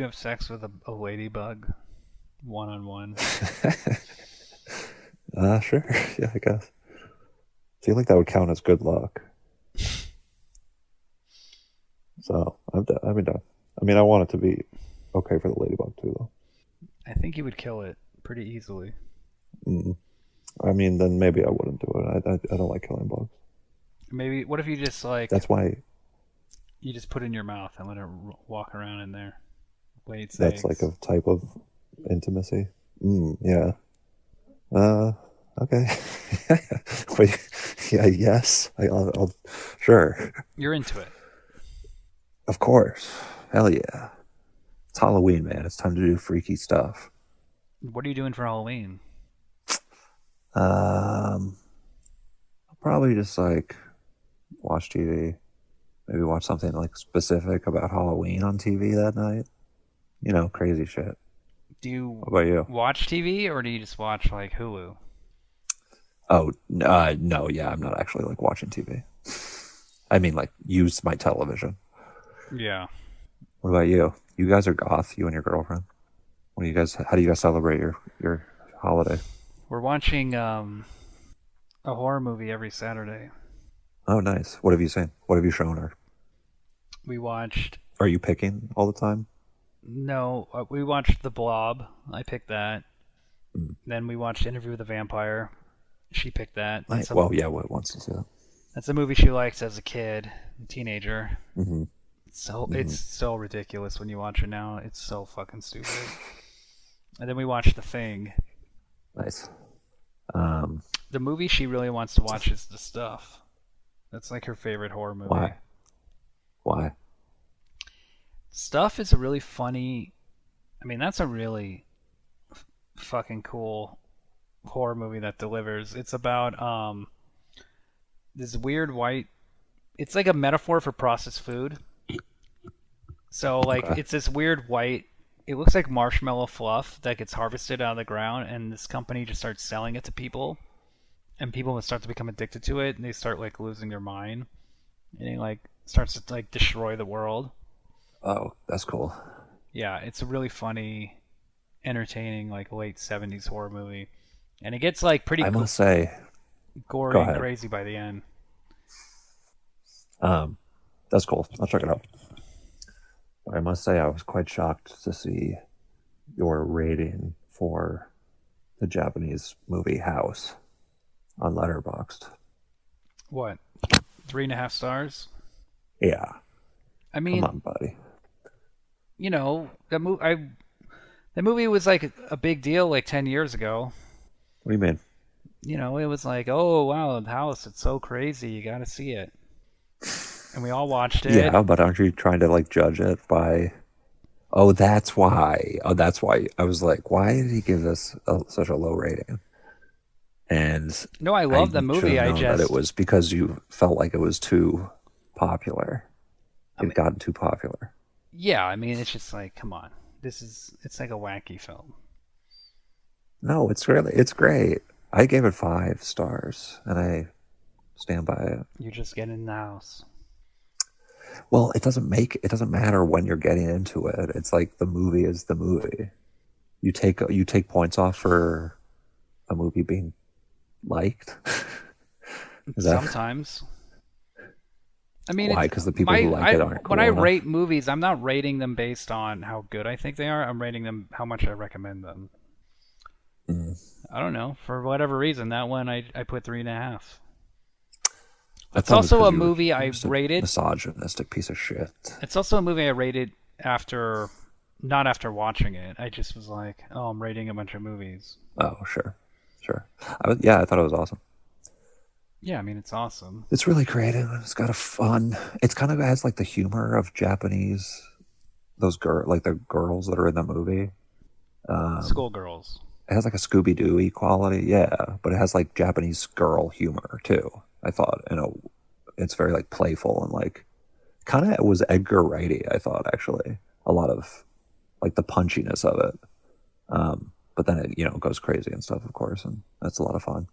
Speaker 1: have sex with a ladybug, one on one?
Speaker 2: Sure. Yeah, I guess. I feel like that would count as good luck. So I'd be done. I mean, I want it to be okay for the ladybug too, though.
Speaker 1: I think you would kill it pretty easily.
Speaker 2: Mm. I mean, then maybe I wouldn't do it. I don't like killing bugs.
Speaker 1: Maybe what if you just like
Speaker 2: That's why.
Speaker 1: you just put it in your mouth and let it walk around in there, lay its
Speaker 2: That's
Speaker 1: eggs.
Speaker 2: like a type of intimacy. Yeah. Okay. Wait. Yeah. Yes. I'll. Sure.
Speaker 1: You're into it.
Speaker 2: Of course. Hell yeah. It's Halloween, man. It's time to do freaky stuff.
Speaker 1: What are you doing for Halloween?
Speaker 2: I'll probably just like watch TV. Maybe watch something like specific about Halloween on TV that night. You know, crazy shit.
Speaker 1: Do you
Speaker 2: What about you?
Speaker 1: watch TV or do you just watch like Hulu?
Speaker 2: Oh, no, yeah, I'm not actually like watching TV. I mean, like, use my television.
Speaker 1: Yeah.
Speaker 2: What about you? You guys are goth, you and your girlfriend. What do you guys? How do you guys celebrate your holiday?
Speaker 1: We're watching a horror movie every Saturday.
Speaker 2: Oh, nice. What have you seen? What have you shown her?
Speaker 1: We watched
Speaker 2: Are you picking all the time?
Speaker 1: no, we watched The Blob. I picked that.
Speaker 2: Mm.
Speaker 1: Then we watched Interview with the Vampire. She picked that.
Speaker 2: Nice. Well, yeah. What wants to see that?
Speaker 1: That's a movie she likes as a kid, a teenager.
Speaker 2: Mm-hmm.
Speaker 1: It's so ridiculous when you watch it now. It's so fucking stupid. And then we watched The Thing.
Speaker 2: Nice.
Speaker 1: The movie she really wants to watch is The Stuff. That's like her favorite horror movie.
Speaker 2: Why? Why?
Speaker 1: Stuff is a really funny. I mean, that's a really fucking cool horror movie that delivers. It's about this weird white. It's like a metaphor for processed food. So like
Speaker 2: Okay.
Speaker 1: it's this weird white. It looks like marshmallow fluff that gets harvested out of the ground, and this company just starts selling it to people, and people start to become addicted to it, and they start like losing their mind, and it like starts to like destroy the world.
Speaker 2: Oh, that's cool.
Speaker 1: Yeah, it's a really funny, entertaining like late '70s horror movie, and it gets like pretty
Speaker 2: I must say,
Speaker 1: gory
Speaker 2: go
Speaker 1: and
Speaker 2: ahead.
Speaker 1: crazy by the end.
Speaker 2: That's cool. I'll check it out. I must say, I was quite shocked to see your rating for the Japanese movie House on Letterboxd.
Speaker 1: What? 3.5 stars?
Speaker 2: Yeah,
Speaker 1: I mean,
Speaker 2: come on, buddy.
Speaker 1: you know, the movie was like a big deal like 10 years ago.
Speaker 2: What do you mean?
Speaker 1: You know, it was like, oh wow, the house, it's so crazy, you gotta see it. And we all watched it.
Speaker 2: Yeah, but aren't you trying to like judge it by? Oh, that's why. Oh, that's why. I was like, why did he give this such a low rating? And
Speaker 1: No, I
Speaker 2: I
Speaker 1: love the
Speaker 2: should
Speaker 1: movie.
Speaker 2: have
Speaker 1: I
Speaker 2: known that
Speaker 1: just
Speaker 2: it was because you felt like it was too popular.
Speaker 1: I mean,
Speaker 2: It gotten too popular.
Speaker 1: yeah, I mean, it's just like, come on. It's like a wacky film.
Speaker 2: No, it's great. I gave it 5 stars, and I stand by it.
Speaker 1: You're just getting in the house.
Speaker 2: Well, it doesn't matter when you're getting into it. It's like the movie is the movie. You take points off for a movie being liked. Is that
Speaker 1: Sometimes. I mean,
Speaker 2: why? Because the people who like it aren't cool
Speaker 1: when I
Speaker 2: enough?
Speaker 1: rate movies, I'm not rating them based on how good I think they are. I'm rating them how much I recommend them.
Speaker 2: Mm.
Speaker 1: I don't know. For whatever reason, that one I put 3.5.
Speaker 2: I
Speaker 1: It's
Speaker 2: thought
Speaker 1: also
Speaker 2: because
Speaker 1: a
Speaker 2: you were
Speaker 1: movie I
Speaker 2: just a
Speaker 1: rated.
Speaker 2: misogynistic piece of shit.
Speaker 1: It's also a movie I rated after, not after watching it. I just was like, oh, I'm rating a bunch of movies.
Speaker 2: Oh, sure. Yeah, I thought it was awesome.
Speaker 1: Yeah, I mean, it's awesome.
Speaker 2: It's really creative. And it's got a fun. It's kind of has like the humor of Japanese. Like the girls that are in the movie.
Speaker 1: Schoolgirls.
Speaker 2: It has like a Scooby Doo quality, yeah, but it has like Japanese girl humor too. I thought, it's very like playful and like kind of was Edgar Wrighty, I thought, actually. A lot of like the punchiness of it. But then it, goes crazy and stuff, of course, and that's a lot of fun.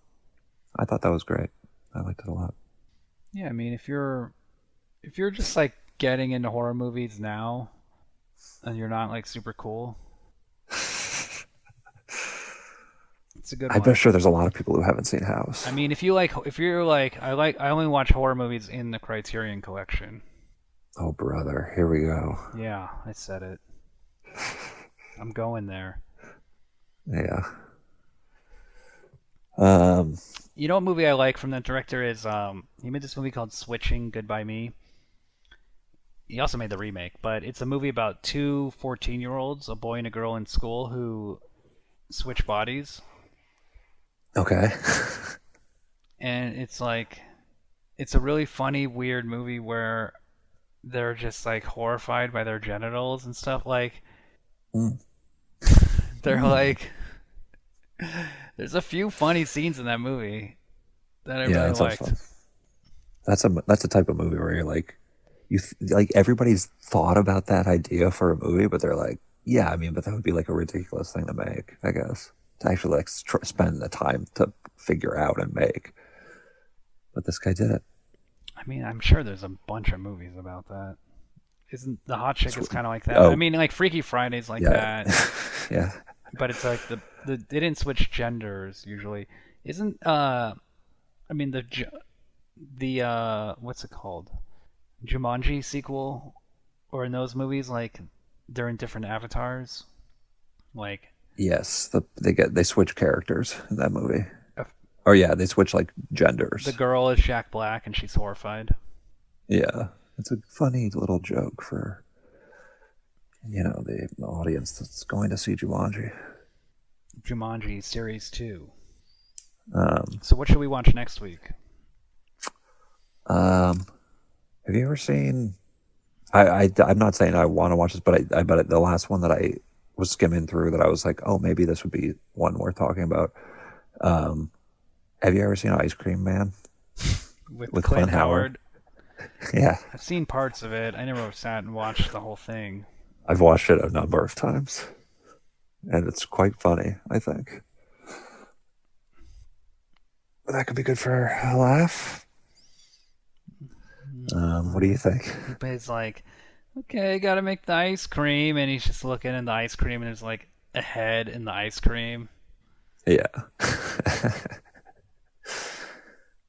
Speaker 2: I thought that was great. I liked it a lot.
Speaker 1: Yeah, I mean, if you're just like getting into horror movies now and you're not like super cool, it's a good
Speaker 2: I
Speaker 1: one.
Speaker 2: bet sure there's a lot of people who haven't seen House.
Speaker 1: I mean, if you're like, I only watch horror movies in the Criterion Collection.
Speaker 2: Oh, brother, here we go.
Speaker 1: Yeah, I said it. I'm going there.
Speaker 2: Yeah.
Speaker 1: You know what movie I like from that director is he made this movie called Switching Goodbye Me. He also made the remake, but it's a movie about two 14-year-olds, a boy and a girl in school who switch bodies.
Speaker 2: Okay.
Speaker 1: And it's a really funny, weird movie where they're just like horrified by their genitals and stuff. Like they're like, there's a few funny scenes in that movie that I really
Speaker 2: that sounds
Speaker 1: liked.
Speaker 2: fun. That's a type of movie where you're like, like everybody's thought about that idea for a movie, but they're like, yeah, I mean, but that would be like a ridiculous thing to make, I guess, to actually like spend the time to figure out and make. But this guy did it.
Speaker 1: I mean, I'm sure there's a bunch of movies about that. Isn't The Hot Chick is kind of like that?
Speaker 2: Oh.
Speaker 1: I mean, like Freaky Friday's like
Speaker 2: Yeah.
Speaker 1: that.
Speaker 2: Yeah.
Speaker 1: But it's like they didn't switch genders usually. Isn't I mean the what's it called? Jumanji sequel, or in those movies like they're in different avatars. Like
Speaker 2: Yes, they switch characters in that movie.
Speaker 1: uh,
Speaker 2: Or yeah, they switch like genders.
Speaker 1: the girl is Jack Black and she's horrified.
Speaker 2: Yeah, it's a funny little joke for the audience that's going to see Jumanji.
Speaker 1: Jumanji Series 2.
Speaker 2: Um,
Speaker 1: So what should we watch next week?
Speaker 2: have you ever seen? I'm not saying I want to watch this, but the last one that I was skimming through that I was like, oh, maybe this would be one worth talking about. Have you ever seen Ice Cream Man?
Speaker 1: With Clint Howard?
Speaker 2: Yeah,
Speaker 1: I've seen parts of it. I never sat and watched the whole thing.
Speaker 2: I've watched it a number of times, and it's quite funny, I think. But that could be good for a laugh. What do you think?
Speaker 1: He's like, okay, gotta make the ice cream, and he's just looking in the ice cream, and there's like a head in the ice cream.
Speaker 2: Yeah.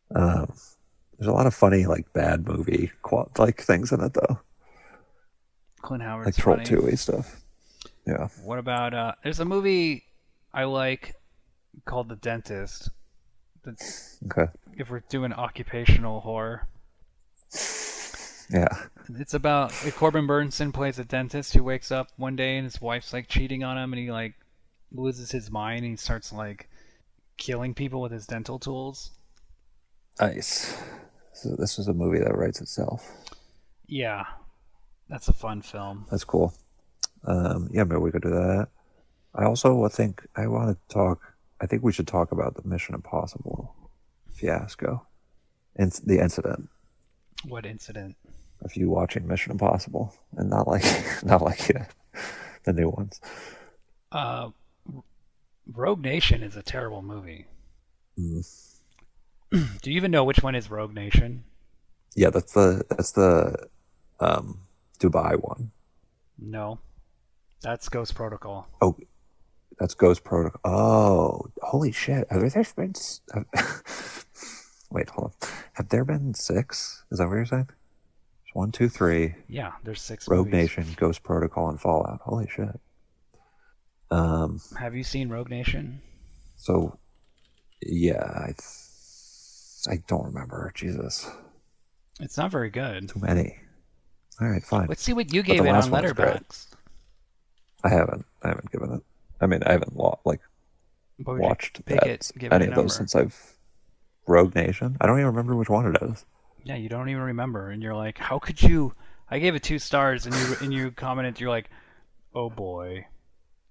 Speaker 2: There's a lot of funny, like, bad movie like things in it, though.
Speaker 1: Clint Howard's
Speaker 2: like Troll
Speaker 1: funny.
Speaker 2: 2 stuff. Yeah.
Speaker 1: What about there's a movie I like called The Dentist. That's
Speaker 2: Okay.
Speaker 1: if we're doing occupational horror.
Speaker 2: Yeah.
Speaker 1: It's about Corbin Burnson plays a dentist who wakes up one day and his wife's like cheating on him, and he like loses his mind and he starts like killing people with his dental tools.
Speaker 2: Nice. So this is a movie that writes itself.
Speaker 1: Yeah, that's a fun film.
Speaker 2: That's cool. Yeah, maybe we could do that. I also think I want to talk. I think we should talk about the Mission Impossible fiasco and the incident.
Speaker 1: What incident?
Speaker 2: Of you watching Mission Impossible and not like the new ones.
Speaker 1: Rogue Nation is a terrible movie.
Speaker 2: Mm.
Speaker 1: Do you even know which one is Rogue Nation?
Speaker 2: Yeah, that's the Dubai one.
Speaker 1: No, that's Ghost Protocol.
Speaker 2: Oh, that's Ghost Protocol. Oh, holy shit! Have there been? Wait, hold on. Have there been 6? Is that what you're saying? There's 1, 2, 3.
Speaker 1: Yeah, there's 6
Speaker 2: Rogue
Speaker 1: movies.
Speaker 2: Nation, Ghost Protocol, and Fallout. Holy shit.
Speaker 1: Have you seen Rogue Nation?
Speaker 2: So, yeah, I don't remember. Jesus,
Speaker 1: It's not very good.
Speaker 2: too many. All right, fine.
Speaker 1: Let's see what you
Speaker 2: But
Speaker 1: gave
Speaker 2: the
Speaker 1: it
Speaker 2: last
Speaker 1: on
Speaker 2: one was great.
Speaker 1: Letterboxd.
Speaker 2: I haven't given it. I mean, I haven't
Speaker 1: What would you
Speaker 2: watched
Speaker 1: pick
Speaker 2: that,
Speaker 1: it, give it
Speaker 2: any
Speaker 1: a
Speaker 2: of
Speaker 1: number?
Speaker 2: those since I've Rogue Nation. I don't even remember which one it is.
Speaker 1: Yeah, you don't even remember, and you're like, how could you? I gave it 2 stars, and you commented, you're like, oh boy.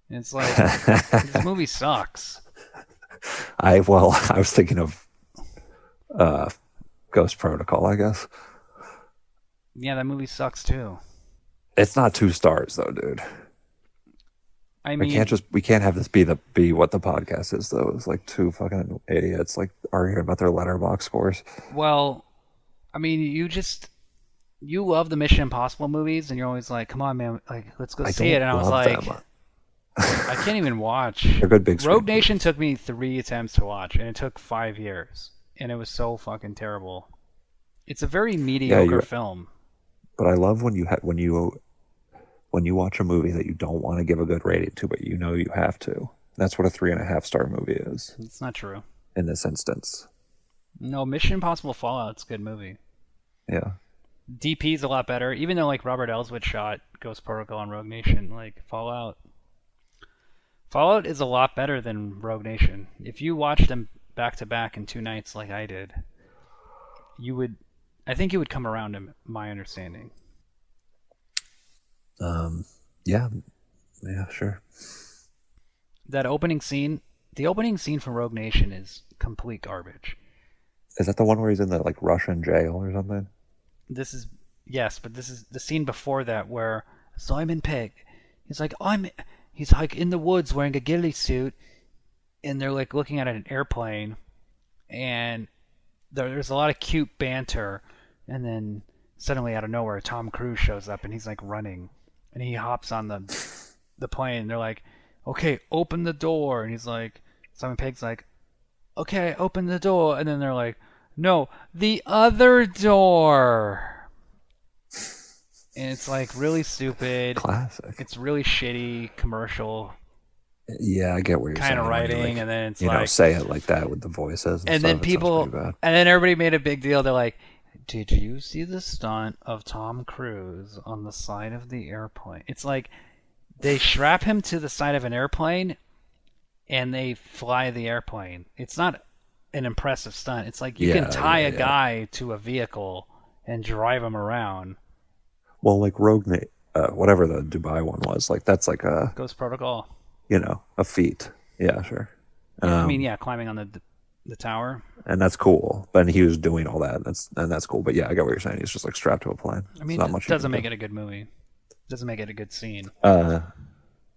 Speaker 1: And it's like, this movie sucks.
Speaker 2: I was thinking of Ghost Protocol, I guess.
Speaker 1: Yeah, that movie sucks too.
Speaker 2: It's not 2 stars though, dude.
Speaker 1: I
Speaker 2: We can't
Speaker 1: mean,
Speaker 2: just have this be what the podcast is though. It's like two fucking idiots like arguing about their letterbox scores.
Speaker 1: well, I mean, you love the Mission Impossible movies, and you're always like, "Come on, man, like let's go
Speaker 2: I
Speaker 1: see it."
Speaker 2: don't
Speaker 1: And I was
Speaker 2: love them.
Speaker 1: like, I can't even watch.
Speaker 2: They're good big screen
Speaker 1: Rogue Nation
Speaker 2: movies.
Speaker 1: took me 3 attempts to watch, and it took 5 years, and it was so fucking terrible. It's a very
Speaker 2: Yeah,
Speaker 1: mediocre
Speaker 2: you're.
Speaker 1: film.
Speaker 2: But I love when when you watch a movie that you don't want to give a good rating to, but you know you have to. That's what a 3.5 star movie is
Speaker 1: It's not true.
Speaker 2: in this instance.
Speaker 1: No, Mission Impossible Fallout's a good movie.
Speaker 2: Yeah.
Speaker 1: DP's a lot better, even though like Robert Elswit shot Ghost Protocol and Rogue Nation. Like Fallout is a lot better than Rogue Nation. If you watched them back to back in 2 nights like I did, you would. I think you would come around to my understanding.
Speaker 2: Yeah. Yeah, sure.
Speaker 1: That opening scene, the opening scene from Rogue Nation is complete garbage.
Speaker 2: Is that the one where he's in the like Russian jail or something?
Speaker 1: This is yes, but this is the scene before that where Simon Pegg, he's like in the woods wearing a ghillie suit, and they're like looking at an airplane, and there's a lot of cute banter, and then suddenly out of nowhere Tom Cruise shows up and he's like running, and he hops on the plane, and they're like, okay, open the door, and he's like, Simon Pegg's like, okay, open the door, and then they're like, no, the other door. And it's like really stupid.
Speaker 2: Classic.
Speaker 1: It's really shitty commercial
Speaker 2: Yeah, I get what you're
Speaker 1: kind
Speaker 2: saying.
Speaker 1: of
Speaker 2: When you,
Speaker 1: writing,
Speaker 2: like,
Speaker 1: and then it's
Speaker 2: you know,
Speaker 1: like,
Speaker 2: say it like that with the voices and
Speaker 1: and
Speaker 2: stuff.
Speaker 1: then
Speaker 2: It sounds
Speaker 1: people,
Speaker 2: pretty bad.
Speaker 1: and then everybody made a big deal. They're like, did you see the stunt of Tom Cruise on the side of the airplane? It's like they strap him to the side of an airplane and they fly the airplane. It's not an impressive stunt. It's like you can tie a guy to a vehicle and drive him around.
Speaker 2: Well, like whatever the Dubai one was, like that's like a
Speaker 1: Ghost Protocol.
Speaker 2: a feat. Yeah, sure.
Speaker 1: Yeah, I mean, yeah, climbing on the tower.
Speaker 2: And that's cool. But he was doing all that. That's cool. But yeah, I get what you're saying. He's just like strapped to a plane.
Speaker 1: I mean,
Speaker 2: not
Speaker 1: it
Speaker 2: much
Speaker 1: doesn't make it a good movie. Doesn't make it a good scene.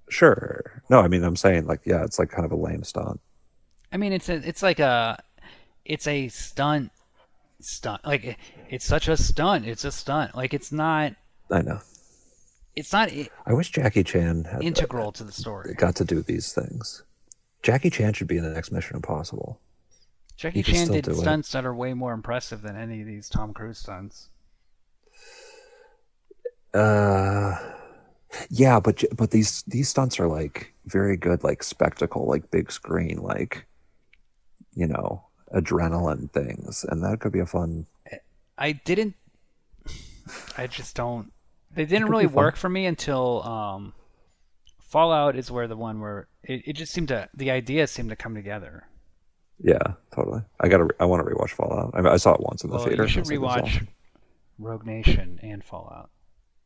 Speaker 2: Sure. No, I mean, I'm saying like, yeah, it's like kind of a lame stunt.
Speaker 1: I mean, it's a stunt. Like it's such a stunt. It's a stunt. Like it's not.
Speaker 2: I know.
Speaker 1: It's not
Speaker 2: I wish Jackie Chan had
Speaker 1: integral to the story.
Speaker 2: got to do these things. Jackie Chan should be in the next Mission Impossible.
Speaker 1: Jackie Chan did stunts that are way more impressive than any of these Tom Cruise stunts.
Speaker 2: Yeah, but these stunts are like very good, like spectacle, like big screen, like adrenaline things, and that could be a fun.
Speaker 1: I just don't. They didn't really work for me until Fallout is where the one where it just seemed to the ideas seemed to come together.
Speaker 2: Yeah, totally. I want to rewatch Fallout. I saw it once in the theater.
Speaker 1: You should rewatch awesome. Rogue Nation and Fallout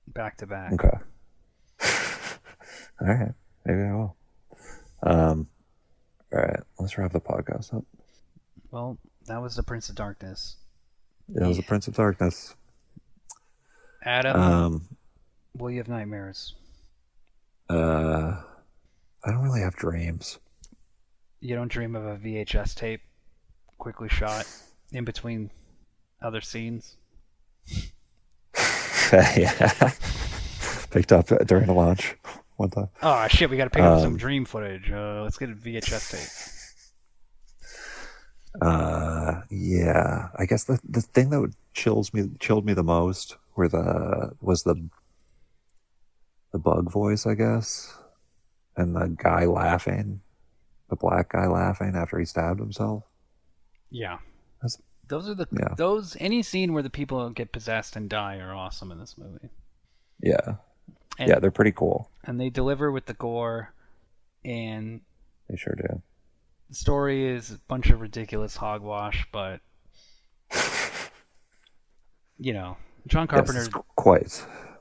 Speaker 1: back to back.
Speaker 2: Okay. All right, maybe I will. All right, let's wrap the podcast up.
Speaker 1: Well, that was the Prince of Darkness.
Speaker 2: That was the Prince of Darkness.
Speaker 1: Adam, will you have nightmares?
Speaker 2: I don't really have dreams.
Speaker 1: You don't dream of a VHS tape quickly shot in between other scenes?
Speaker 2: Yeah. Picked up during a launch one time.
Speaker 1: Oh, shit, we got to pick up some dream footage. Let's get a VHS tape.
Speaker 2: Yeah. I guess the thing that chilled me the most was the bug voice, I guess, and the guy laughing, the black guy laughing after he stabbed himself.
Speaker 1: Yeah, those any scene where the people get possessed and die are awesome in this movie.
Speaker 2: Yeah, yeah, they're pretty cool,
Speaker 1: and they deliver with the gore, and
Speaker 2: they sure do.
Speaker 1: The story is a bunch of ridiculous hogwash, but John Carpenter,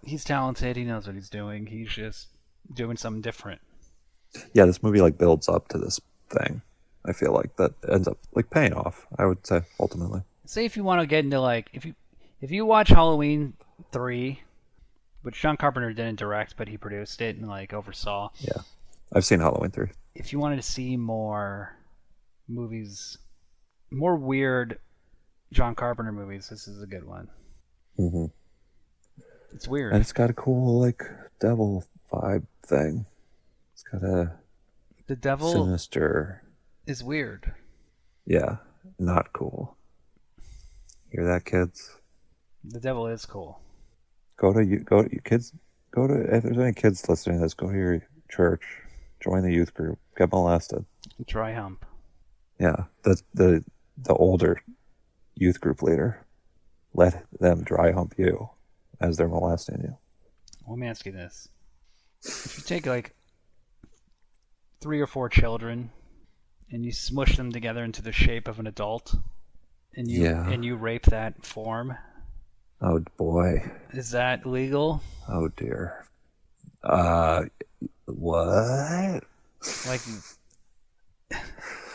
Speaker 1: he's talented. He knows what he's doing. He's just doing something different.
Speaker 2: Yeah, this movie like builds up to this thing. I feel like that ends up like paying off. I would say ultimately.
Speaker 1: Say if you want to get into like if you watch Halloween 3, which John Carpenter didn't direct, but he produced it and like oversaw.
Speaker 2: Yeah, I've seen Halloween 3.
Speaker 1: If you wanted to see more movies, more weird John Carpenter movies, this is a good one.
Speaker 2: Mm-hmm.
Speaker 1: It's weird.
Speaker 2: And it's got a cool like devil vibe thing. It's got a
Speaker 1: The devil
Speaker 2: sinister.
Speaker 1: is weird.
Speaker 2: Yeah, not cool. Hear that, kids?
Speaker 1: The devil is cool.
Speaker 2: Go to you kids. Go to, if there's any kids listening to this, go to your church, join the youth group, get molested.
Speaker 1: Dry hump.
Speaker 2: Yeah, the older youth group leader, let them dry hump you as they're molesting you.
Speaker 1: Let me ask you this: if you take like 3 or 4 children and you smush them together into the shape of an adult, and you rape that form,
Speaker 2: Oh boy.
Speaker 1: is that legal?
Speaker 2: Oh dear. What?
Speaker 1: Like,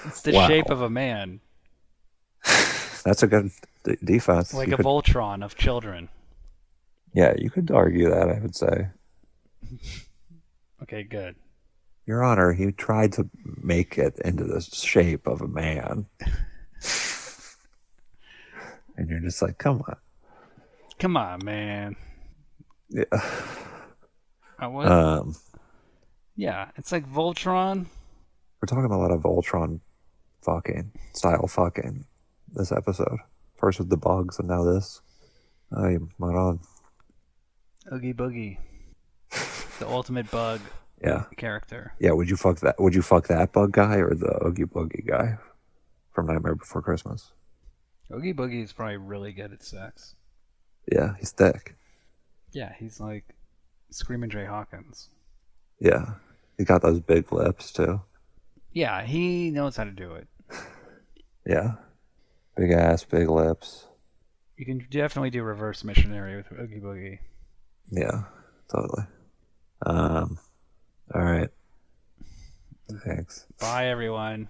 Speaker 1: it's the shape of a man,
Speaker 2: That's a good defense.
Speaker 1: like a Voltron of children.
Speaker 2: Yeah, you could argue that, I would say.
Speaker 1: Okay, good.
Speaker 2: Your Honor, he tried to make it into the shape of a man. And you're just like, come on.
Speaker 1: Come on, man.
Speaker 2: Yeah.
Speaker 1: Yeah, it's like Voltron.
Speaker 2: We're talking about a lot of Voltron style fucking this episode. First with the bugs and now this. I'm right on.
Speaker 1: Oogie Boogie. The ultimate bug character.
Speaker 2: Yeah, would you fuck that bug guy or the Oogie Boogie guy from Nightmare Before Christmas?
Speaker 1: Oogie Boogie is probably really good at sex.
Speaker 2: Yeah, he's thick.
Speaker 1: Yeah, he's like Screaming Jay Hawkins.
Speaker 2: Yeah. He got those big lips too.
Speaker 1: Yeah, he knows how to do it.
Speaker 2: Yeah. Big ass, big lips.
Speaker 1: You can definitely do reverse missionary with Oogie Boogie.
Speaker 2: Yeah, totally. All right. Thanks.
Speaker 1: Bye, everyone.